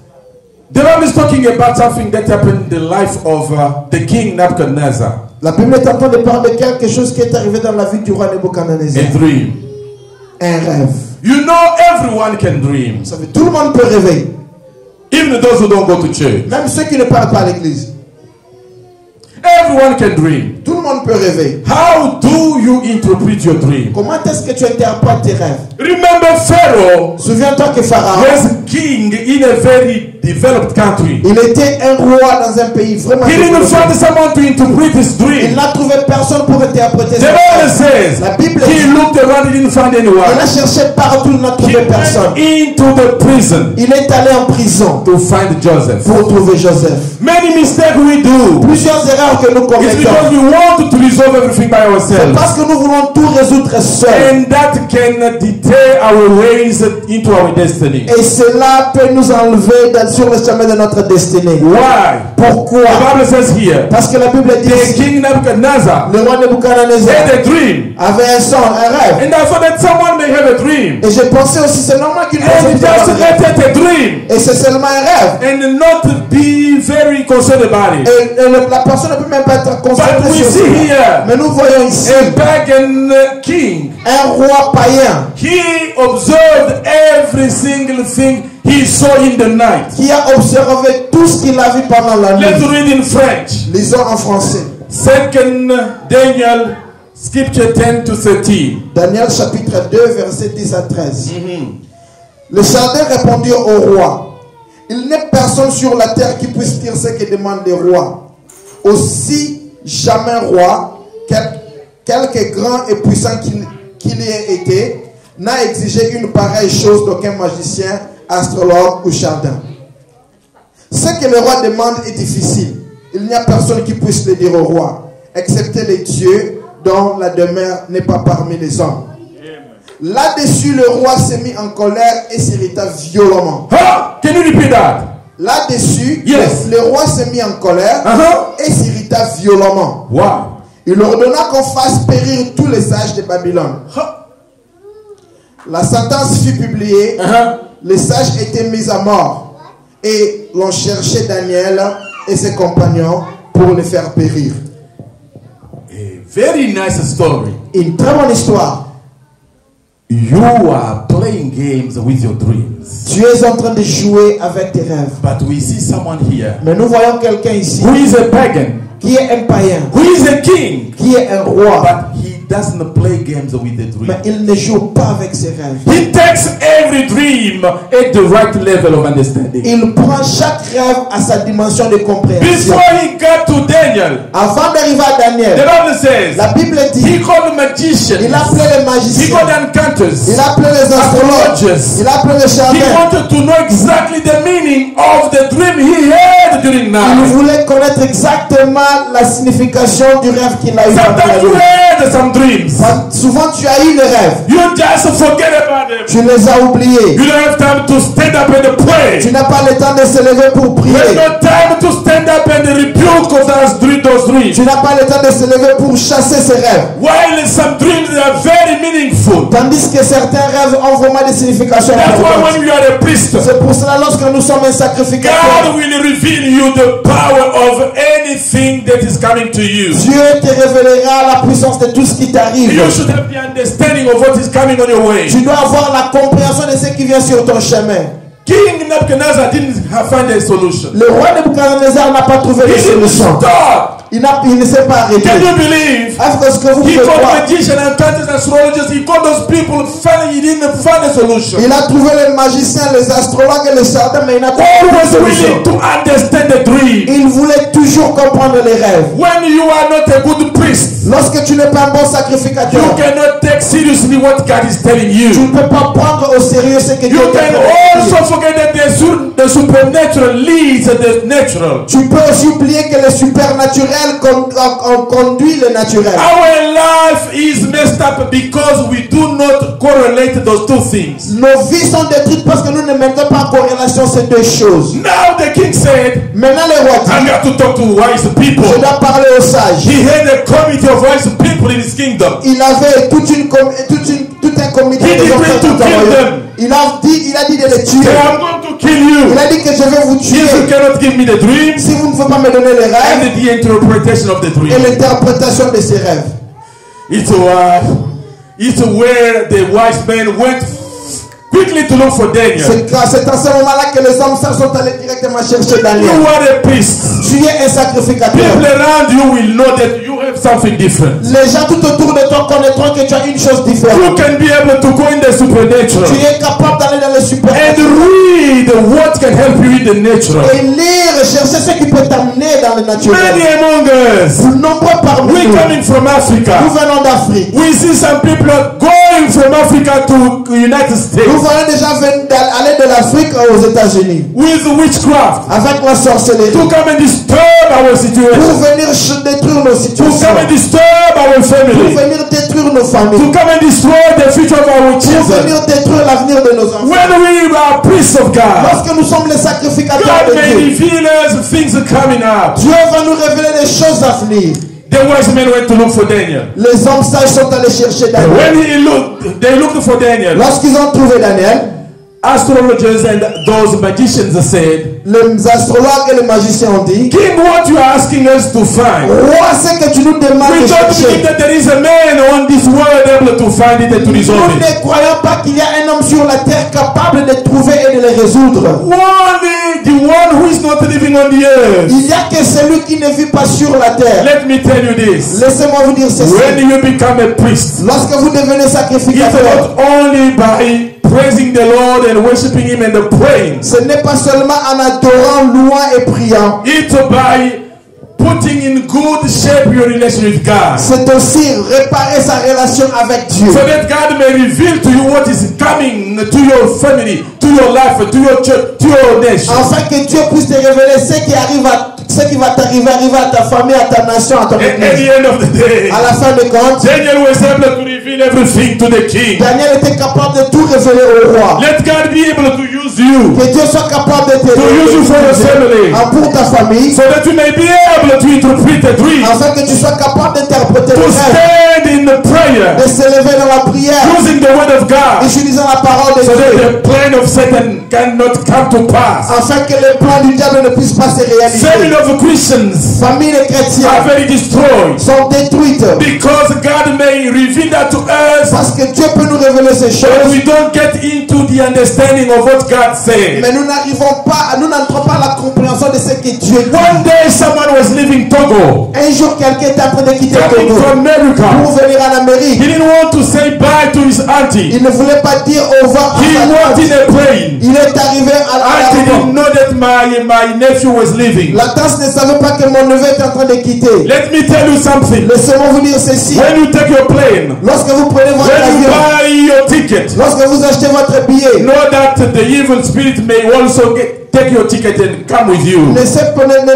The Bible is talking about something that happened in the life of the king Nebuchadnezzar. La Bible est en train de parler de quelque chose qui est arrivé dans la vie du roi Nebuchadnezzar. A dream. Un rêve. You know, everyone can dream, Vous savez, tout le monde peut rêver. even those who don't go to church. Même ceux qui ne parlent pas à l'église. Everyone can dream. Tout le monde peut rêver. How do you interpret your dream? Comment est-ce que tu interprètes tes rêves? Remember, Pharaoh Souviens-toi que Pharaon, was king in a very developed country. il était un roi dans un pays vraiment He didn't développé. find someone to interpret his Il dream. n'a trouvé personne pour interpréter The ses Bible rêves. says La Bible he dit, looked around, he didn't find il anyone. a cherché partout, il n'a He trouvé personne. went into the prison Il est allé en prison to find Joseph. pour trouver Joseph. Many mistakes we do. Plusieurs erreurs que nous It's commettons. because we want to resolve everything by C'est ourselves. parce que nous voulons tout résoudre seuls. And that can deter our ways into our destiny. Et cela peut nous enlever sur le chemin de notre destinée. Why? Pourquoi? The Bible says here, Parce que la Bible dit the ici, king Nebuchadnezzar le roi Nebuchadnezzar had a dream. avait un son, un rêve. And I thought that someone may have a dream. Et j'ai pensé aussi, c'est normal qu'une personne And puisse avoir just un rêve. let it a dream. Et c'est seulement un rêve. And not be very concerned about it. Et la personne ne peut même pas être But concentrée we sur see cela. here Mais nous voyons ici a pagan king. un roi païen He observed every single thing he saw in the night. qui a observé tout ce qu'il a vu pendant la Let's nuit. read in French. Lisons en français. 2 Daniel, scripture 10 to 13. Daniel chapitre 2, verset 10 à 13. Les Chaldéens répondirent au roi: il n'est personne sur la terre qui puisse dire ce que demande les rois. Aussi, jamais roi, quelque grand et puissant qu'il ait été, n'a exigé une pareille chose d'aucun magicien, astrologue ou chaldin. Ce que le roi demande est difficile. Il n'y a personne qui puisse le dire au roi, excepté les dieux dont la demeure n'est pas parmi les hommes. Là-dessus, le roi s'est mis en colère et s'irrita violemment. Can you repeat that? Là-dessus, Yes. le roi s'est mis en colère et s'irrita violemment. Wow. Il ordonna qu'on fasse périr tous les sages de Babylone. La sentence fut publiée, les sages étaient mis à mort et l'on cherchait Daniel et ses compagnons pour les faire périr. A very nice story. Une très bonne histoire. You are playing games with your dreams. Tu es en train de jouer avec tes rêves. But we see someone here Mais nous voyons quelqu'un ici who is a pagan, qui est un païen, who is a king, qui est un roi. but he doesn't play games with the dream. Mais il ne joue pas avec ses rêves. He takes every dream at the right level of understanding. Il prend chaque rêve à sa dimension de compréhension. Before he got to Daniel, Avant d'arriver à the Daniel, Bible says la Bible he dit, called magicians, il appelait les he magiciens, called encounters, il appelait les astrologues, astrologers. il appelait les He charlatans. wanted to know exactly the meaning of the dream he had during Il night. voulait connaître exactement la signification du rêve qu'il a eu. Sometimes you had some dreams. Souvent tu as eu les rêves, You just forget about them. tu les as oubliés. You don't have time to stand up and pray. Tu n'as pas le temps de se lever pour There's prier. no time to stand up and rebuke those dreams. Tu n'as pas le temps de se lever pour chasser ces rêves. While some dreams are very meaningful. Tandis que certains rêves ont vraiment des significations That's why importantes. when you are a priest, C'est pour cela lorsque nous sommes un sacrificateur, God will reveal you the power of anything that is coming to you. Dieu te révélera la puissance de tout ce qui t'arrive. You should have the understanding of what is coming on your way. Tu dois avoir la compréhension de ce qui vient sur ton chemin. King Nebuchadnezzar didn't find a solution. Le roi Nebuchadnezzar n'a pas trouvé de He didn't solution. stop. Il ne s'est pas arrêté. Can you believe? Est-ce que vous He pouvez called croire? magicians and enchanters, astrologers. He called those people. Finally, he didn't find a solution. Il a trouvé les magiciens, les astrologues et les charlatans, mais il n'a pas trouvé Always de willing solution. to understand the dream. Il voulait toujours comprendre les rêves. When you are not a good priest, Lorsque tu n'es pas un bon you sacrificateur, cannot take seriously what God is telling tu you. ne peux pas prendre au sérieux ce que Dieu You t'a can dit. also forget that the supernatural leads the natural. Tu peux aussi oublier que le supernatural conduit le naturel. Our life is messed up because we do not correlate those two things. Nos vies sont détruites parce que nous ne mettons pas en corrélation ces deux choses. Now the king said, Maintenant le roi I dit, got to talk to wise people. je dois parler aux sages. He had a committee of wise people in his kingdom. Il avait tout un comité He de did gens great to dans kill royaume. them. Il a dit de les Say, tuer. I'm going to kill you. Il a dit que je vais vous If you tuer cannot give me the dreams si vous ne pouvez pas me donner les rêves and the interpretation of the et dream. l'interprétation de ces rêves. It's where the wise men went quickly to look for Daniel. C'est à ce moment-là que les hommes sages sont allés directement chercher Daniel. You are a priest. Tu es un sacrificateur. People around you will know that you have something different. Les gens tout autour de toi connaîtront que tu as une chose You différente. can be able to go in the supernatural Tu es capable d'aller dans le and supernatural read what can help you in the natural. et lire, chercher ce qui peut t'amener dans le naturel. Many among us, Nombreux parmi we nous, coming from nous Africa. venons d'Afrique. We see some people going from Africa to United Nous States voyons des gens aller de l'Afrique aux États-Unis with witchcraft avec la sorcellerie to come and disturb our pour situation, venir détruire nos to situations, come and disturb our pour family, venir détruire nos to familles, come and destroy the future of our pour children. venir détruire l'avenir de nos enfants. When we are priests of God, Lorsque nous sommes les sacrificateurs God de may Dieu, reveal us things coming up. Dieu va nous révéler des choses à venir. The wise men went to look for Daniel. Les hommes sages sont allés chercher And Daniel. when they looked for Daniel, Lorsqu'ils ont trouvé Daniel, astrologers and those magicians said, les astrologues et les magiciens ont dit, King, what you are asking us to find, roi, c'est que tu nous demandes we de don't chercher. believe that there is a man on this world able to find it and to Nous resolve it. ne croyons pas qu'il y a un homme sur la terre capable de trouver et de les résoudre. Only the one who is not living on the earth. Il n'y a que celui qui ne vit pas sur la terre. Let me tell you this. Laissez-moi vous dire ceci. When you become a priest, Lorsque vous devenez it's sacrificateur, not only by praising the Lord and worshiping Him and praying. ce n'est pas seulement en adorant, louant et priant. It's by putting in good shape your relation with God. C'est aussi réparer sa relation avec Dieu. So that God may reveal to you what is coming to your family, to your life, to your church, to your nation. Afin que Dieu puisse te révéler ce qui va t'arriver, arriver à ta famille, à ta nation, à ton At the église. end of the day, À la fin de compte, Daniel was able to reveal everything to the king. Daniel était capable de tout révéler au roi. Let God be able to use you Que Dieu soit capable de to use you for your family, pour ta famille, so that you may be able to interpret the dream, afin que tu sois capable d'interpréter to les rêves, stand in the prayer, de s'élever dans la prière, using the word of God, utilisant la parole de so that Dieu, the plan plan of Satan cannot come to pass. Afin que les plans du diable ne puissent pas se réaliser. Family of Christians Familles de are chrétiens very destroyed sont détruites. because God may reveal that to us, Parce que Dieu peut nous révéler ces but choses. we don't get into the understanding of what God said. Mais nous n'entrons pas à la compréhension de ce que Dieu dit. One day someone was leaving Togo, Un jour, quelqu'un était en train de quitter coming Togo from America. pour venir en He Amérique. didn't want to say bye to his auntie. Il ne voulait pas dire au revoir à He sa wanted tante. a plane. Il est arrivé à Auntie l'aéroport. didn't know that my nephew was leaving. La tante ne savait pas que mon neveu était en train de quitter. Let me tell you something. Laissez-moi vous dire ceci. When you take your plane, Lorsque vous prenez votre when you avion, buy your ticket, lorsque vous achetez votre billet, know that the evil spirit may also take your ticket and come with you.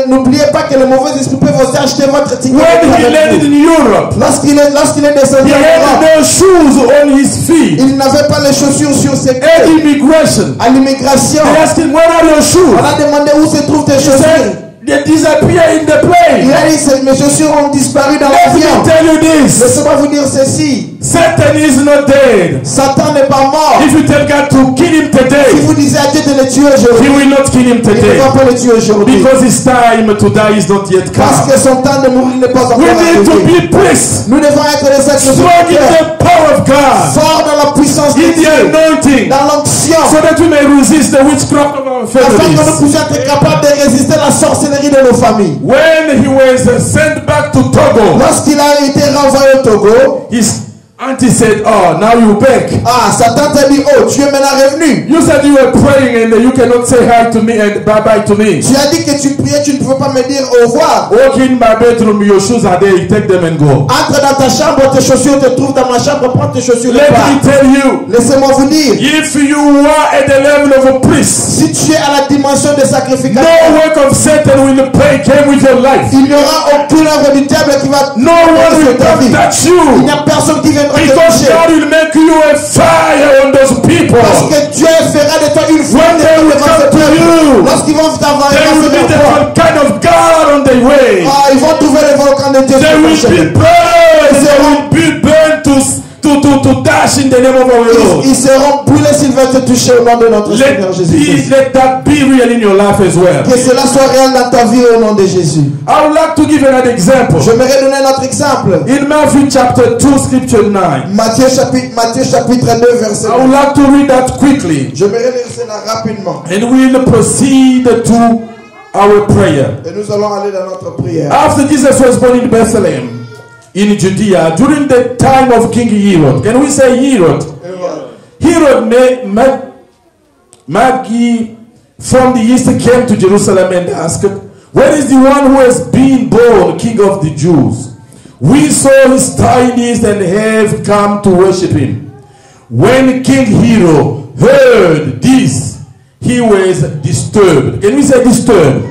n'oubliez pas que le mauvais esprit peut vous acheter votre ticket. When he landed in Europe, Lorsqu'il est descendu he en had Europe, no shoes on his feet. il n'avait pas les chaussures sur ses At pieds. immigration, À l'immigration, they asked him, where are your shoes? on a demandé où se trouvent tes He chaussures. said, they disappear in the Il plane. a dit, mes chaussures ont disparu dans Let me l'avion. tell you this. Laissez-moi vous dire ceci. Satan is not dead. Satan n'est pas mort. If you tell God to kill him Si today, vous disiez à Dieu de le tuer he aujourd'hui, will not kill him il ne today. va pas le tuer aujourd'hui. Because his time to die is not yet Parce come. que son temps de mourir n'est pas encore We need to arrivé. be priests, Nous devons être des strong in sacrificateurs, the power of God, forts dans la puissance de in the Dieu, anointing, dans l'onction, so that we may resist the witchcraft of our afin que nous families. puissions être capables de résister à la sorcellerie de nos familles. When he was sent back to Togo, Lorsqu'il a été renvoyé au Togo, his auntie said, oh, now you back. sa tante a dit, oh, tu es maintenant revenu. You said you were praying and you cannot say hi to me and bye-bye to me. Tu as dit que tu priais, tu ne pouvais pas me dire au revoir. Walk in my bedroom, your shoes are there, you take them and go. Entre dans ta chambre, tes chaussures te trouvent dans ma chambre, prends tes chaussures et Let me pars. tell you, Laissez-moi vous dire, if you are at the level of a priest, si tu es à la dimension des no sacrificateurs, work of Satan will came with your life. il n'y aura aucune œuvre du diable qui va No one will ta come vie. touch Il you. n'y a personne qui viendra te Because toucher. God will make you a fire on those people. Parce que Dieu fera de toi une When they will devant ce come to peuple. you, Lorsqu'ils vont t'avoir They will meet the kind of God on their way. ils vont trouver le volcan de Dieu They sur will le be chemin. burned. They will be burned to dash in the name of our Lord. Ils seront brûlés s'ils veulent te toucher au nom de notre Seigneur Jésus-Christ. Let that be real in your life as well. Que cela soit réel dans ta vie au nom de Jésus. I would like to give another example. J'aimerais donner un autre exemple. In Matthew chapter 2, scripture 9. Matthieu chapitre 2, verset I would 9. like to read that quickly. J'aimerais lire cela rapidement. And we'll proceed to our prayer. Et nous allons aller dans notre prière. After Jesus was born in Bethlehem, in Judea, during the time of King Herod. Can we say Herod? Herod Magi from the east came to Jerusalem and asked, where is the one who has been born king of the Jews? We saw his tidings and have come to worship him. When King Herod heard this, he was disturbed. Can we say disturbed?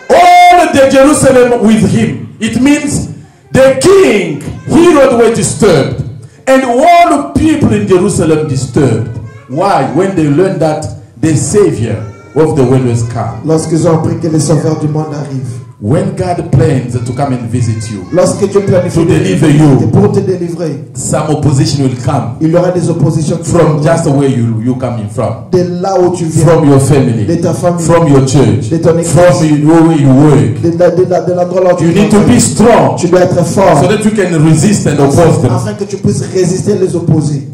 All the Jerusalem with him. It means the king Herod was disturbed, and all the people in Jerusalem disturbed. Why? When they learned that the Savior of the world was come. Lorsqu'ils ont appris que le Sauveur du monde arrive. When God plans to come and visit you, Lorsque Dieu planifie to deliver you, pour te délivrer, some opposition will come il y aura des oppositions qui from viendront. just where you coming from, De là où tu viens, from your family, de ta famille, from your church, de ton église, from where you work. de l'endroit là où tu You need to be strong Tu dois être fort so that you can resist and oppose them. afin que tu puisses résister et les opposer.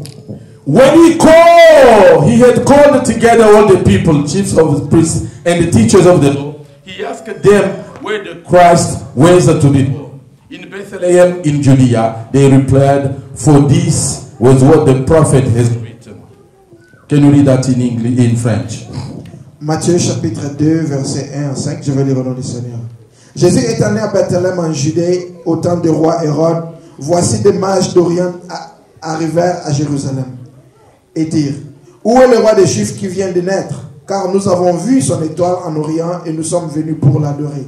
When he had called together all the people, chiefs of the priests and the teachers of the law, he asked them where the Christ was to be born. In Bethlehem in Judea, they replied, for this was what the prophet has written. Can you read that in English, in French? Matthieu chapitre 2, verset 1 à 5, je vais lire au nom du Seigneur. Jésus est né à Bethléem en Judée au temps du roi Hérode. Voici des mages d'Orient arrivèrent à Jérusalem et dirent, où est le roi des Juifs qui vient de naître? Car nous avons vu son étoile en Orient et nous sommes venus pour l'adorer.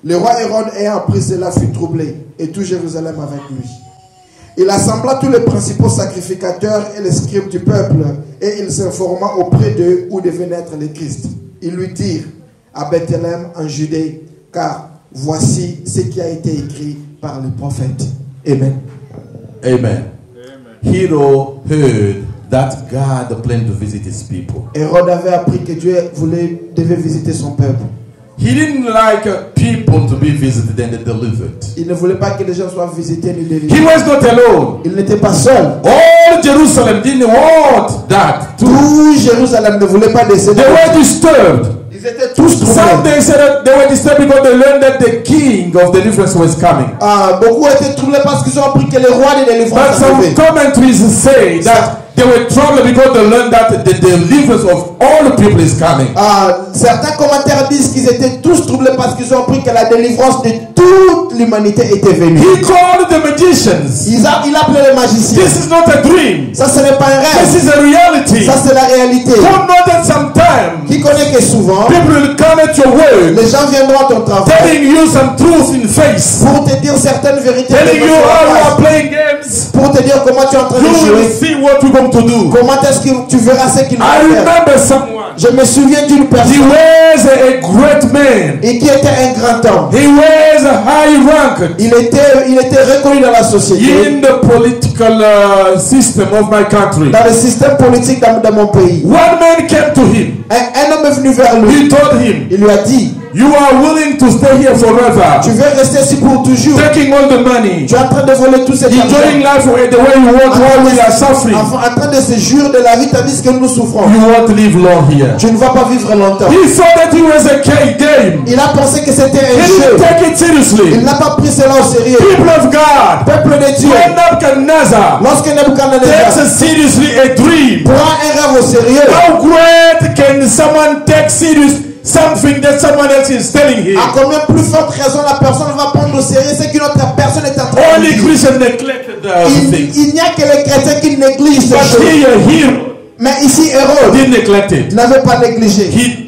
Le roi Hérode ayant appris cela fut troublé et tout Jérusalem avec lui. Il assembla tous les principaux sacrificateurs et les scribes du peuple et il s'informa auprès d'eux où devait naître le Christ. Ils lui dirent à Bethléem en Judée, car voici ce qui a été écrit par les prophètes. Amen. Amen. Herod heard that God planned to visit his people. Hérode avait appris que Dieu devait visiter son peuple. He didn't like people to be visited and delivered. Il ne voulait pas que les gens soient visités ni He délivrés. was not alone. Il n'était pas seul. All Jerusalem didn't want that too. Tout Jérusalem ne voulait pas décéder. They were disturbed. Ils étaient tous Some troublés. they said that they were disturbed because they learned that the king of deliverance was coming. Beaucoup étaient troublés parce qu'ils ont appris que le roi des But délivrances some arrivait. commentaries say that they were troubled because they learned that the deliverance of all the people is coming. Certains commentaires disent qu'ils étaient tous troublés parce qu'ils ont appris que la délivrance de toute l'humanité était venue. He called the magicians. Il appelait les magiciens. This is not a dream. Ça, ce n'est pas un This rêve. is a reality. Ça, c'est la réalité. Who know that sometimes Qui connaît que souvent, people will come at your word, les gens viendront à ton travail telling you some truth in face, pour te dire certaines vérités, telling you how you are playing games. pour te dire comment tu es en train de You will jouer, see what you're going to do. comment est-ce que tu verras ce qu'il va I faire. remember someone. Je me souviens d'une He personne was a great man. et qui était un grand homme. He was high ranked Il était reconnu dans la société, in the political system of my country. dans le système politique dans mon pays. One man came to him. Un homme est venu vers lui. He told him, Il lui a dit, you are willing to stay here forever, tu veux rester ici pour toujours. taking all the money, Tu es en train de voler tout cet enjoying argent. life the way you want while we are suffering. En train de se jurer de la vie tandis que nous souffrons. You want to live long here. Tu ne vas pas vivre longtemps. He thought that it was a game. Il a pensé que c'était un He jeu. didn't take it Il seriously. n'a pas pris cela au sérieux. People of God, Peuple de Dieu, when Nebuchadnezzar lorsque Nebuchadnezzar takes seriously a dream, prend un rêve au sérieux, how great can someone take serious something that someone else is telling him? à combien plus forte raison la personne va prendre au sérieux ce qu'une autre personne est en train de Only dire. Christians neglected the things. Il n'y a que les chrétiens qui négligent ces But choses. here, Mais ici, Hérode didn't neglect it. n'avait pas négligé. He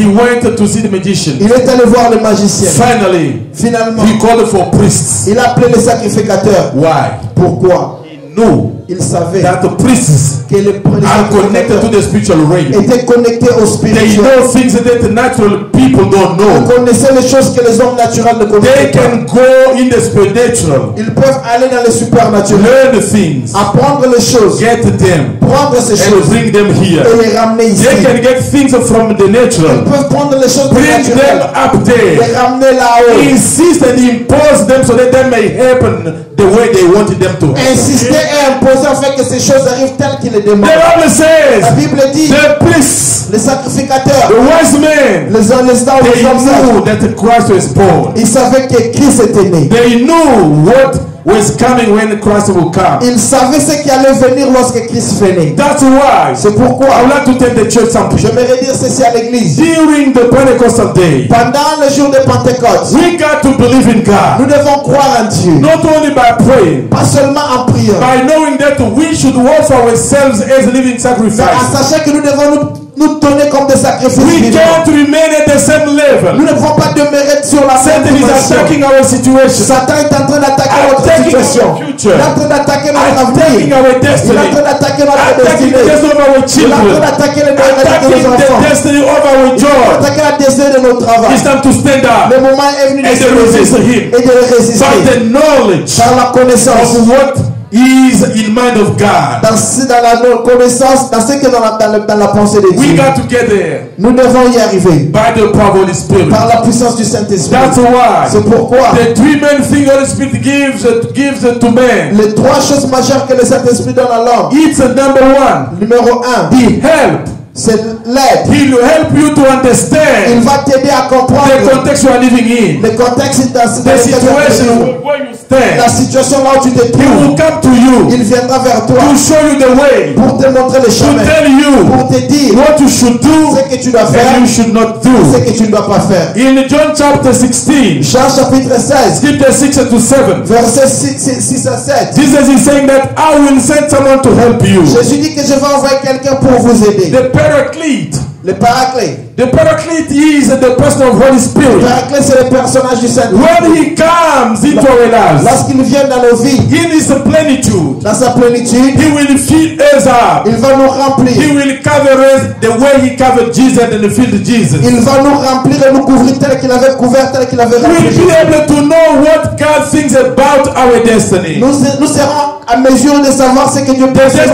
went to see the magician. Il est allé voir le magicien. Finally, Finalement, he called for priests. il a appelé les sacrificateurs. Why? Pourquoi? He knew Il savait that the priests que les are connected to sacrificateurs the spiritual realm. étaient connectés au They spirituel. know things that the natural people don't Ils know. connaissaient les choses que les hommes naturels ne They connaissaient pas. can go in the supernatural, Ils peuvent aller dans le supernaturel, learn things, apprendre les choses, get them, prendre ces and choses bring them here. et les ramener ici. They can get things from the Ils natural, peuvent prendre les choses du bring them naturel, up there, les ramener là-haut, insist and impose them so that they may happen the way they wanted them to happen. insister et imposer afin que ces choses arrivent telles qu'il les demande. The Bible La says Bible dit, the priests, les sacrificateurs, the wise men, les hommes they sages, knew that Christ was born. ils savaient que Christ était né. They knew what was coming when Christ will come. Ils savaient ce qui allait venir lorsque Christ venait. That's why C'est pourquoi I would like to tell the church something. j'aimerais dire ceci à l'église. During the Pentecostal day, Pendant le jour de Pentecôte, we got to believe in God, nous devons croire en Dieu. not only by praying, Pas seulement en priant, by knowing that we should offer ourselves as living mais en sacrifice. sachant que nous devons nous donner comme des sacrifices We vivants. can't remain at the same Nous level. ne devons pas demeurer sur la même Satan is dimension. attacking our situation, Satan est en train d'attaquer notre attacking situation. our future, Il est en train d'attaquer notre attacking avenir. our Il est en destiny, train d'attaquer notre attacking the destinée. destiny of our Il est en train children, d'attaquer les destinies de attacking nos enfants. the destiny of our Il est en train job. d'attaquer la destinée de notre travail. It's time to stand up Le moment est venu de and se to resist lever him et de le by résister the knowledge par la connaissance. of what is in mind of God. Dans la connaissance, dans ce qui est dans la pensée de We Dieu. got to get there Nous devons y arriver by the power of Holy Spirit. par la puissance du Saint-Esprit. That's why C'est pourquoi the three main things Holy Spirit gives to man. les trois choses majeures que le Saint-Esprit donne à l'homme. It's number one, Numéro 1, the help. c'est l'aide. He will help you to Il understand va t'aider à the comprendre context you are living in, le contexte dans the lequel tu situation es. where you La stand. situation là où tu te He will trouves. come to you Il viendra vers toi to show you the way, pour te montrer le to chemin, tell you pour te dire what you should do ce que tu dois faire and you should not et ce do. que tu ne dois pas faire. In John chapter 16, Jean chapitre 16, scripture 6 and to 7, versets 6 à 7. Jesus is saying that I will send someone to help you. Jésus dit que je vais envoyer quelqu'un pour vous aider. The Paraclete. Le paraclet. The Paraclete is the person of Holy Le Spirit. paraclet, c'est le personnage du Saint-Esprit. When he comes into our lives, Lorsqu'il vient dans nos vies, in his plenitude, dans sa plénitude, he will fill us up. il va nous He remplir. will cover us the way he covered Jesus and filled Jesus. Il va nous remplir et nous couvrir tel qu'il avait couvert, tel qu'il avait We'll rempli. be able to know what God thinks about our destiny. Nous serons à mesure de savoir ce que Dieu peut faire.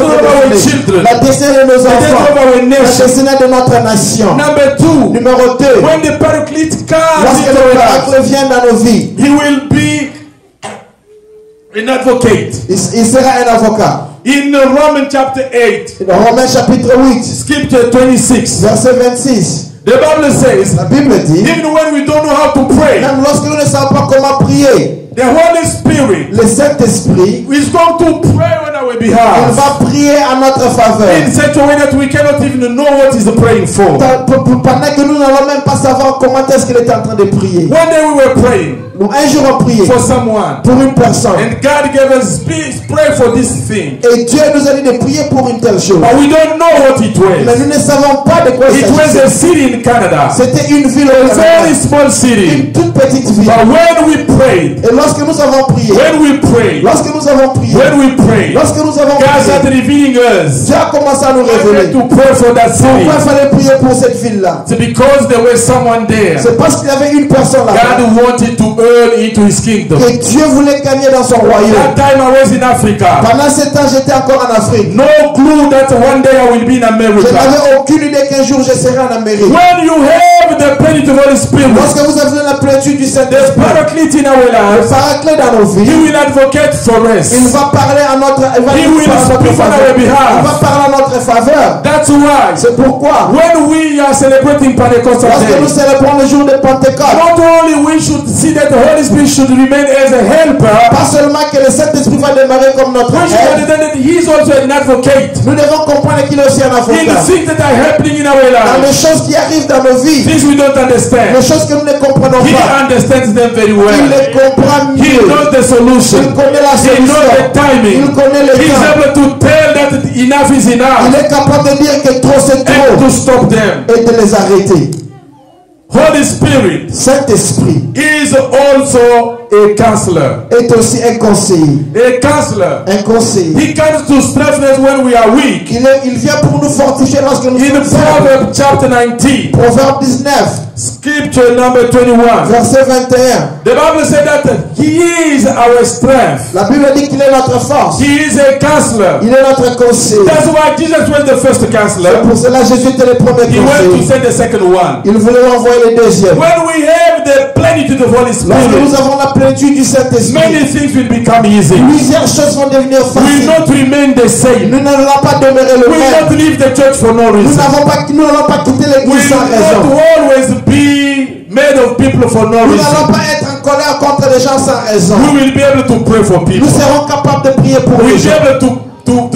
La destinée de nos enfants, la destinée de notre nation. Number 2, Numéro 2, when the Paraclete comes lorsque into le our Paraclet lives, vient dans nos vies, he will be an advocate. il sera un avocat. In Romans chapter 8, Dans Romains chapitre 8, scripture 26, verset 26, the Bible says, la Bible dit, even when we don't know how to pray, même lorsque nous ne savons pas comment prier, the Holy Spirit le Saint-Esprit, is going to pray on our il behalf va prier à notre faveur. in such a way that we cannot even know what he's praying for. Pendant que nous n'allons même pas savoir comment est-ce qu'il est en train de prier. One day we were praying Nous, un jour, on priait for someone, pour une personne. and God gave us speech, pray for this thing. Et Dieu nous a dit de prier pour une telle chose. But we don't know what it Mais was. nous ne savons pas de quoi il It was s'agissait. a city in Canada, C'était une ville au a very Canada, small city. une toute petite ville. But when we prayed, Et lorsque nous avons prié, lorsque nous avons prié, lorsque nous avons God prié, started revealing us Dieu a commencé à nous where révéler. to pray for that city. Pourquoi il fallait prier pour cette ville-là? It's because there was someone there. C'est parce qu'il y avait une personne là-bas God wanted to earn into his kingdom. que Dieu voulait gagner dans son royaume. That time I was in Africa. Pendant ce temps, j'étais encore en Afrique. No clue that one day I will be in Je America. n'avais aucune idée qu'un jour je serais en Amérique. When you have the plenitude of the Holy Spirit, Lorsque vous avez la plénitude du the Saint-Esprit, Paraclete in our le lives, Paraclet dans nos he vies, will advocate for us. il va parler à notre, il va He nous will parler à notre speak on faveur. our Il va behalf. parler à notre faveur. That's why C'est pourquoi, when we are celebrating Pentecostal lorsque nous Day, célébrons le jour de Pentecôte, not only we should see that the Holy Spirit should remain as a helper, pas seulement que le Saint-Esprit va demeurer comme notre we should aide, understand that he is also an advocate nous devons comprendre qu'il est aussi un in the avocat. things that are happening in our Dans les lives, choses qui arrivent dans nos vies, things we don't understand. les choses que nous ne comprenons He pas, understands them very il well. les comprend He mieux. knows the Il solution. connaît la He knows solution. the timing. Il connaît le He's temps. able to tell that enough is Il enough est capable de dire que trop c'est and trop to stop them. et de les arrêter. Holy Spirit Saint-Esprit is also a counselor. est aussi un conseiller. A counselor. Un conseiller. He comes to strengthen us when we are weak. Il vient pour nous fortifier lorsque nous In sommes faibles. Proverbs chapter 19, Proverbe 19, scripture number 21, verset 21. the Bible said that he is our strength. La Bible dit qu'il est notre force. He is a counselor. Il est notre conseiller. That's why Jesus was the first counselor. Pour cela, Jésus était le premier He went to conseiller. send the second one. Il voulait envoyer le deuxième. When we have the plenitude of Holy Lorsque nous Spirit, avons la plénitude du Saint-Esprit, many things will become easy. plusieurs choses vont devenir We will faciles. not remain the same. Nous n'allons pas demeurer le We will not même. leave the church for no Nous reason. n'allons pas quitter We l'église sans will raison. not always be made of people for no Nous n'allons reason. pas être en colère contre les gens sans raison. We will be able to pray for people. Nous serons capables de prier pour We les will be gens. able to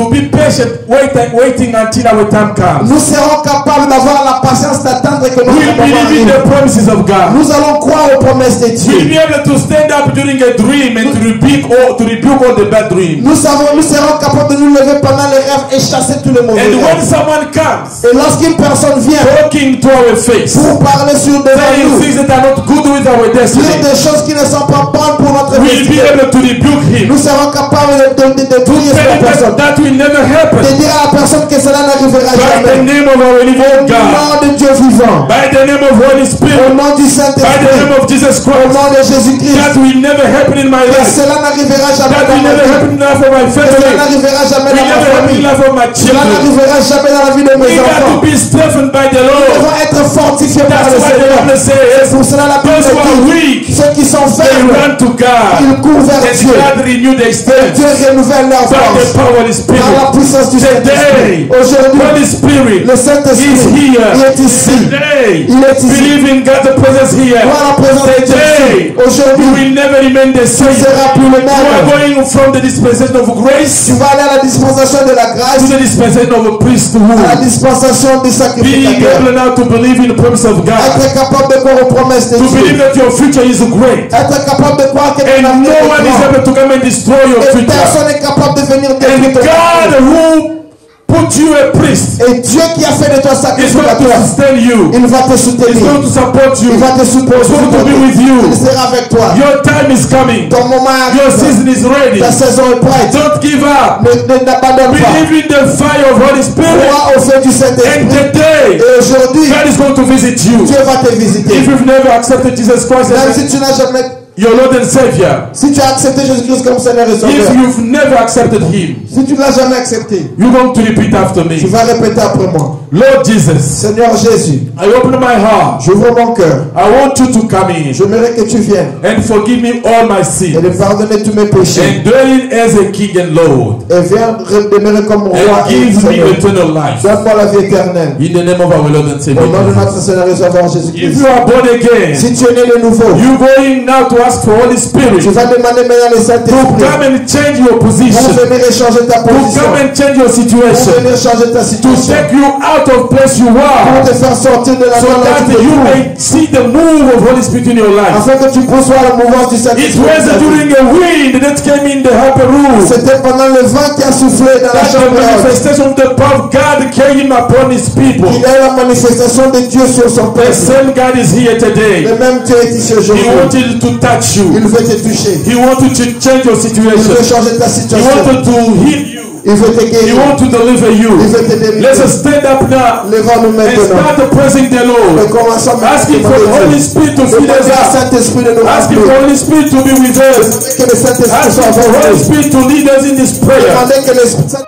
be patient, waiting until our time comes. Nous serons capables d'avoir la patience d'attendre que We notre will moment believe in arrive. the promises of God. Nous allons croire aux promesses de We will Dieu. be able to stand up during a dream and to rebuke all the bad dreams. Nous serons capables de nous lever pendant les rêves et chasser tous les mauvais And when rêves. someone comes Et lorsqu'une personne vient talking to our face, pour parler sur devant saying nous, things that are not good with our dire destiny, des choses qui ne sont pas bonnes pour notre we will be destinée, able to rebuke him. nous serons capables de prier sur la Tell him personne. that will never happen. De dire à la personne que cela n'arrivera By the jamais. name of our living Au God, nom de Dieu vivant, by the name of Holy au Spirit, nom du by the Saint-Esprit, name of Jesus au Christ, nom de that Jésus-Christ, will never happen in my que life. cela n'arrivera jamais That dans will ma never vie. happen in the life of my Que cela family. n'arrivera jamais Will dans ma never happen in famille. the life of my Cela children. n'arrivera jamais dans la vie de We mes got to enfants. be strengthened by the Nous Lord. devons être fortifiés par That's le why the Seigneur. Bible says, Pour cela la Bible those who are dit, weak, ceux qui sont they faibles, run to God. ils courent vers And Dieu. God renew their Et strength Dieu renouvelle leur by the force power of the par la Spirit. puissance du Today, Saint-Esprit. Aujourd'hui, Holy Spirit le Saint-Esprit is here. il est ici. Today, Il est ici. believe in God's presence here. Voir la présence de Dieu Today, ici. Aujourd'hui, you will never remain the tu same. ne seras plus le You are même. going from the dispensation of grace Tu vas aller à la dispensation de la grâce, to the dispensation of a à la priesthood. dispensation du Being sacrificateur. able now to believe in the promise of God. Être capable de croire aux promesses de To believe Dieu. that your future is great. Être capable de croire que ton And avenir no one est is grand. able to come and destroy your Et future. personne n'est capable de venir And détruire ton God avenir. who put you a priest Et Dieu qui a fait de toi is going to sacrificateur, sustain you. il va te He's soutenir. going to support you. Il va te soutenir. He's going to be with you. Il sera avec toi. Your time is coming. Ton moment Your arrive. season is ready. Ta saison est prête. Don't give up. N'abandonne pas. Believe in the fire of Holy Spirit. Crois au feu du And Saint-Esprit. today, Et aujourd'hui, God is going to visit you. Dieu va te visiter. If you've never accepted Jesus Christ Même as si tu n'as jamais your Lord and Savior, si tu as accepté Jésus-Christ comme Seigneur et if Sauveur, you've never accepted Him, si tu ne l'as jamais accepté, you're going to repeat after tu me. vas répéter après moi. Lord Jesus, Seigneur Jésus, I open my heart. j'ouvre mon cœur. I want you to come in J'aimerais que tu viennes and forgive me all my et sins de pardonner tous mes péchés. and dwell as a King and Lord Et viens demeurer comme roi and et give me Seigneur. eternal life. Donne-moi la vie éternelle. In the name of our Lord and Au Savior. nom de notre Seigneur et Sauveur If Jésus-Christ. you are born again, Si tu es né de nouveau, you're going now to ask for Holy Spirit tu to vas demander maintenant le come Saint-Esprit and change your pour position, venir échanger ta to position, come and change your pour situation, venir changer ta to situation, take you out of place you pour are, te faire sortir de la so zone that où tu te you trouves, may see the move of Holy Spirit in your life. afin que tu puisses voir la mouvance du It Saint-Esprit. was during a wind that came in the upper room C'était pendant le vent qui a soufflé dans la that the chambre haute. manifestation of the power of God came upon His people. Il y a eu la manifestation de Dieu sur son The peuple. same God is here today. Le même Dieu est ici He aujourd'hui. wanted to touch you. Il veut te toucher. He wanted to change your Il situation. veut changer ta He situation. wanted to heal you. Il veut te He guérir. wants to deliver you. Il veut te délivrer. Let's stand up now Lèvons-nous and maintenant. start praising the Et Lord. commençons maintenant à Asking for the demander Holy Dieu. Spirit to fill us Demandez au up. Saint-Esprit de nous Asking remplir. for the Holy Spirit to be with us. Que le Saint-Esprit Asking soit for the avec Holy nous. Spirit to lead us in this prayer. Demandez que l'Esprit Saint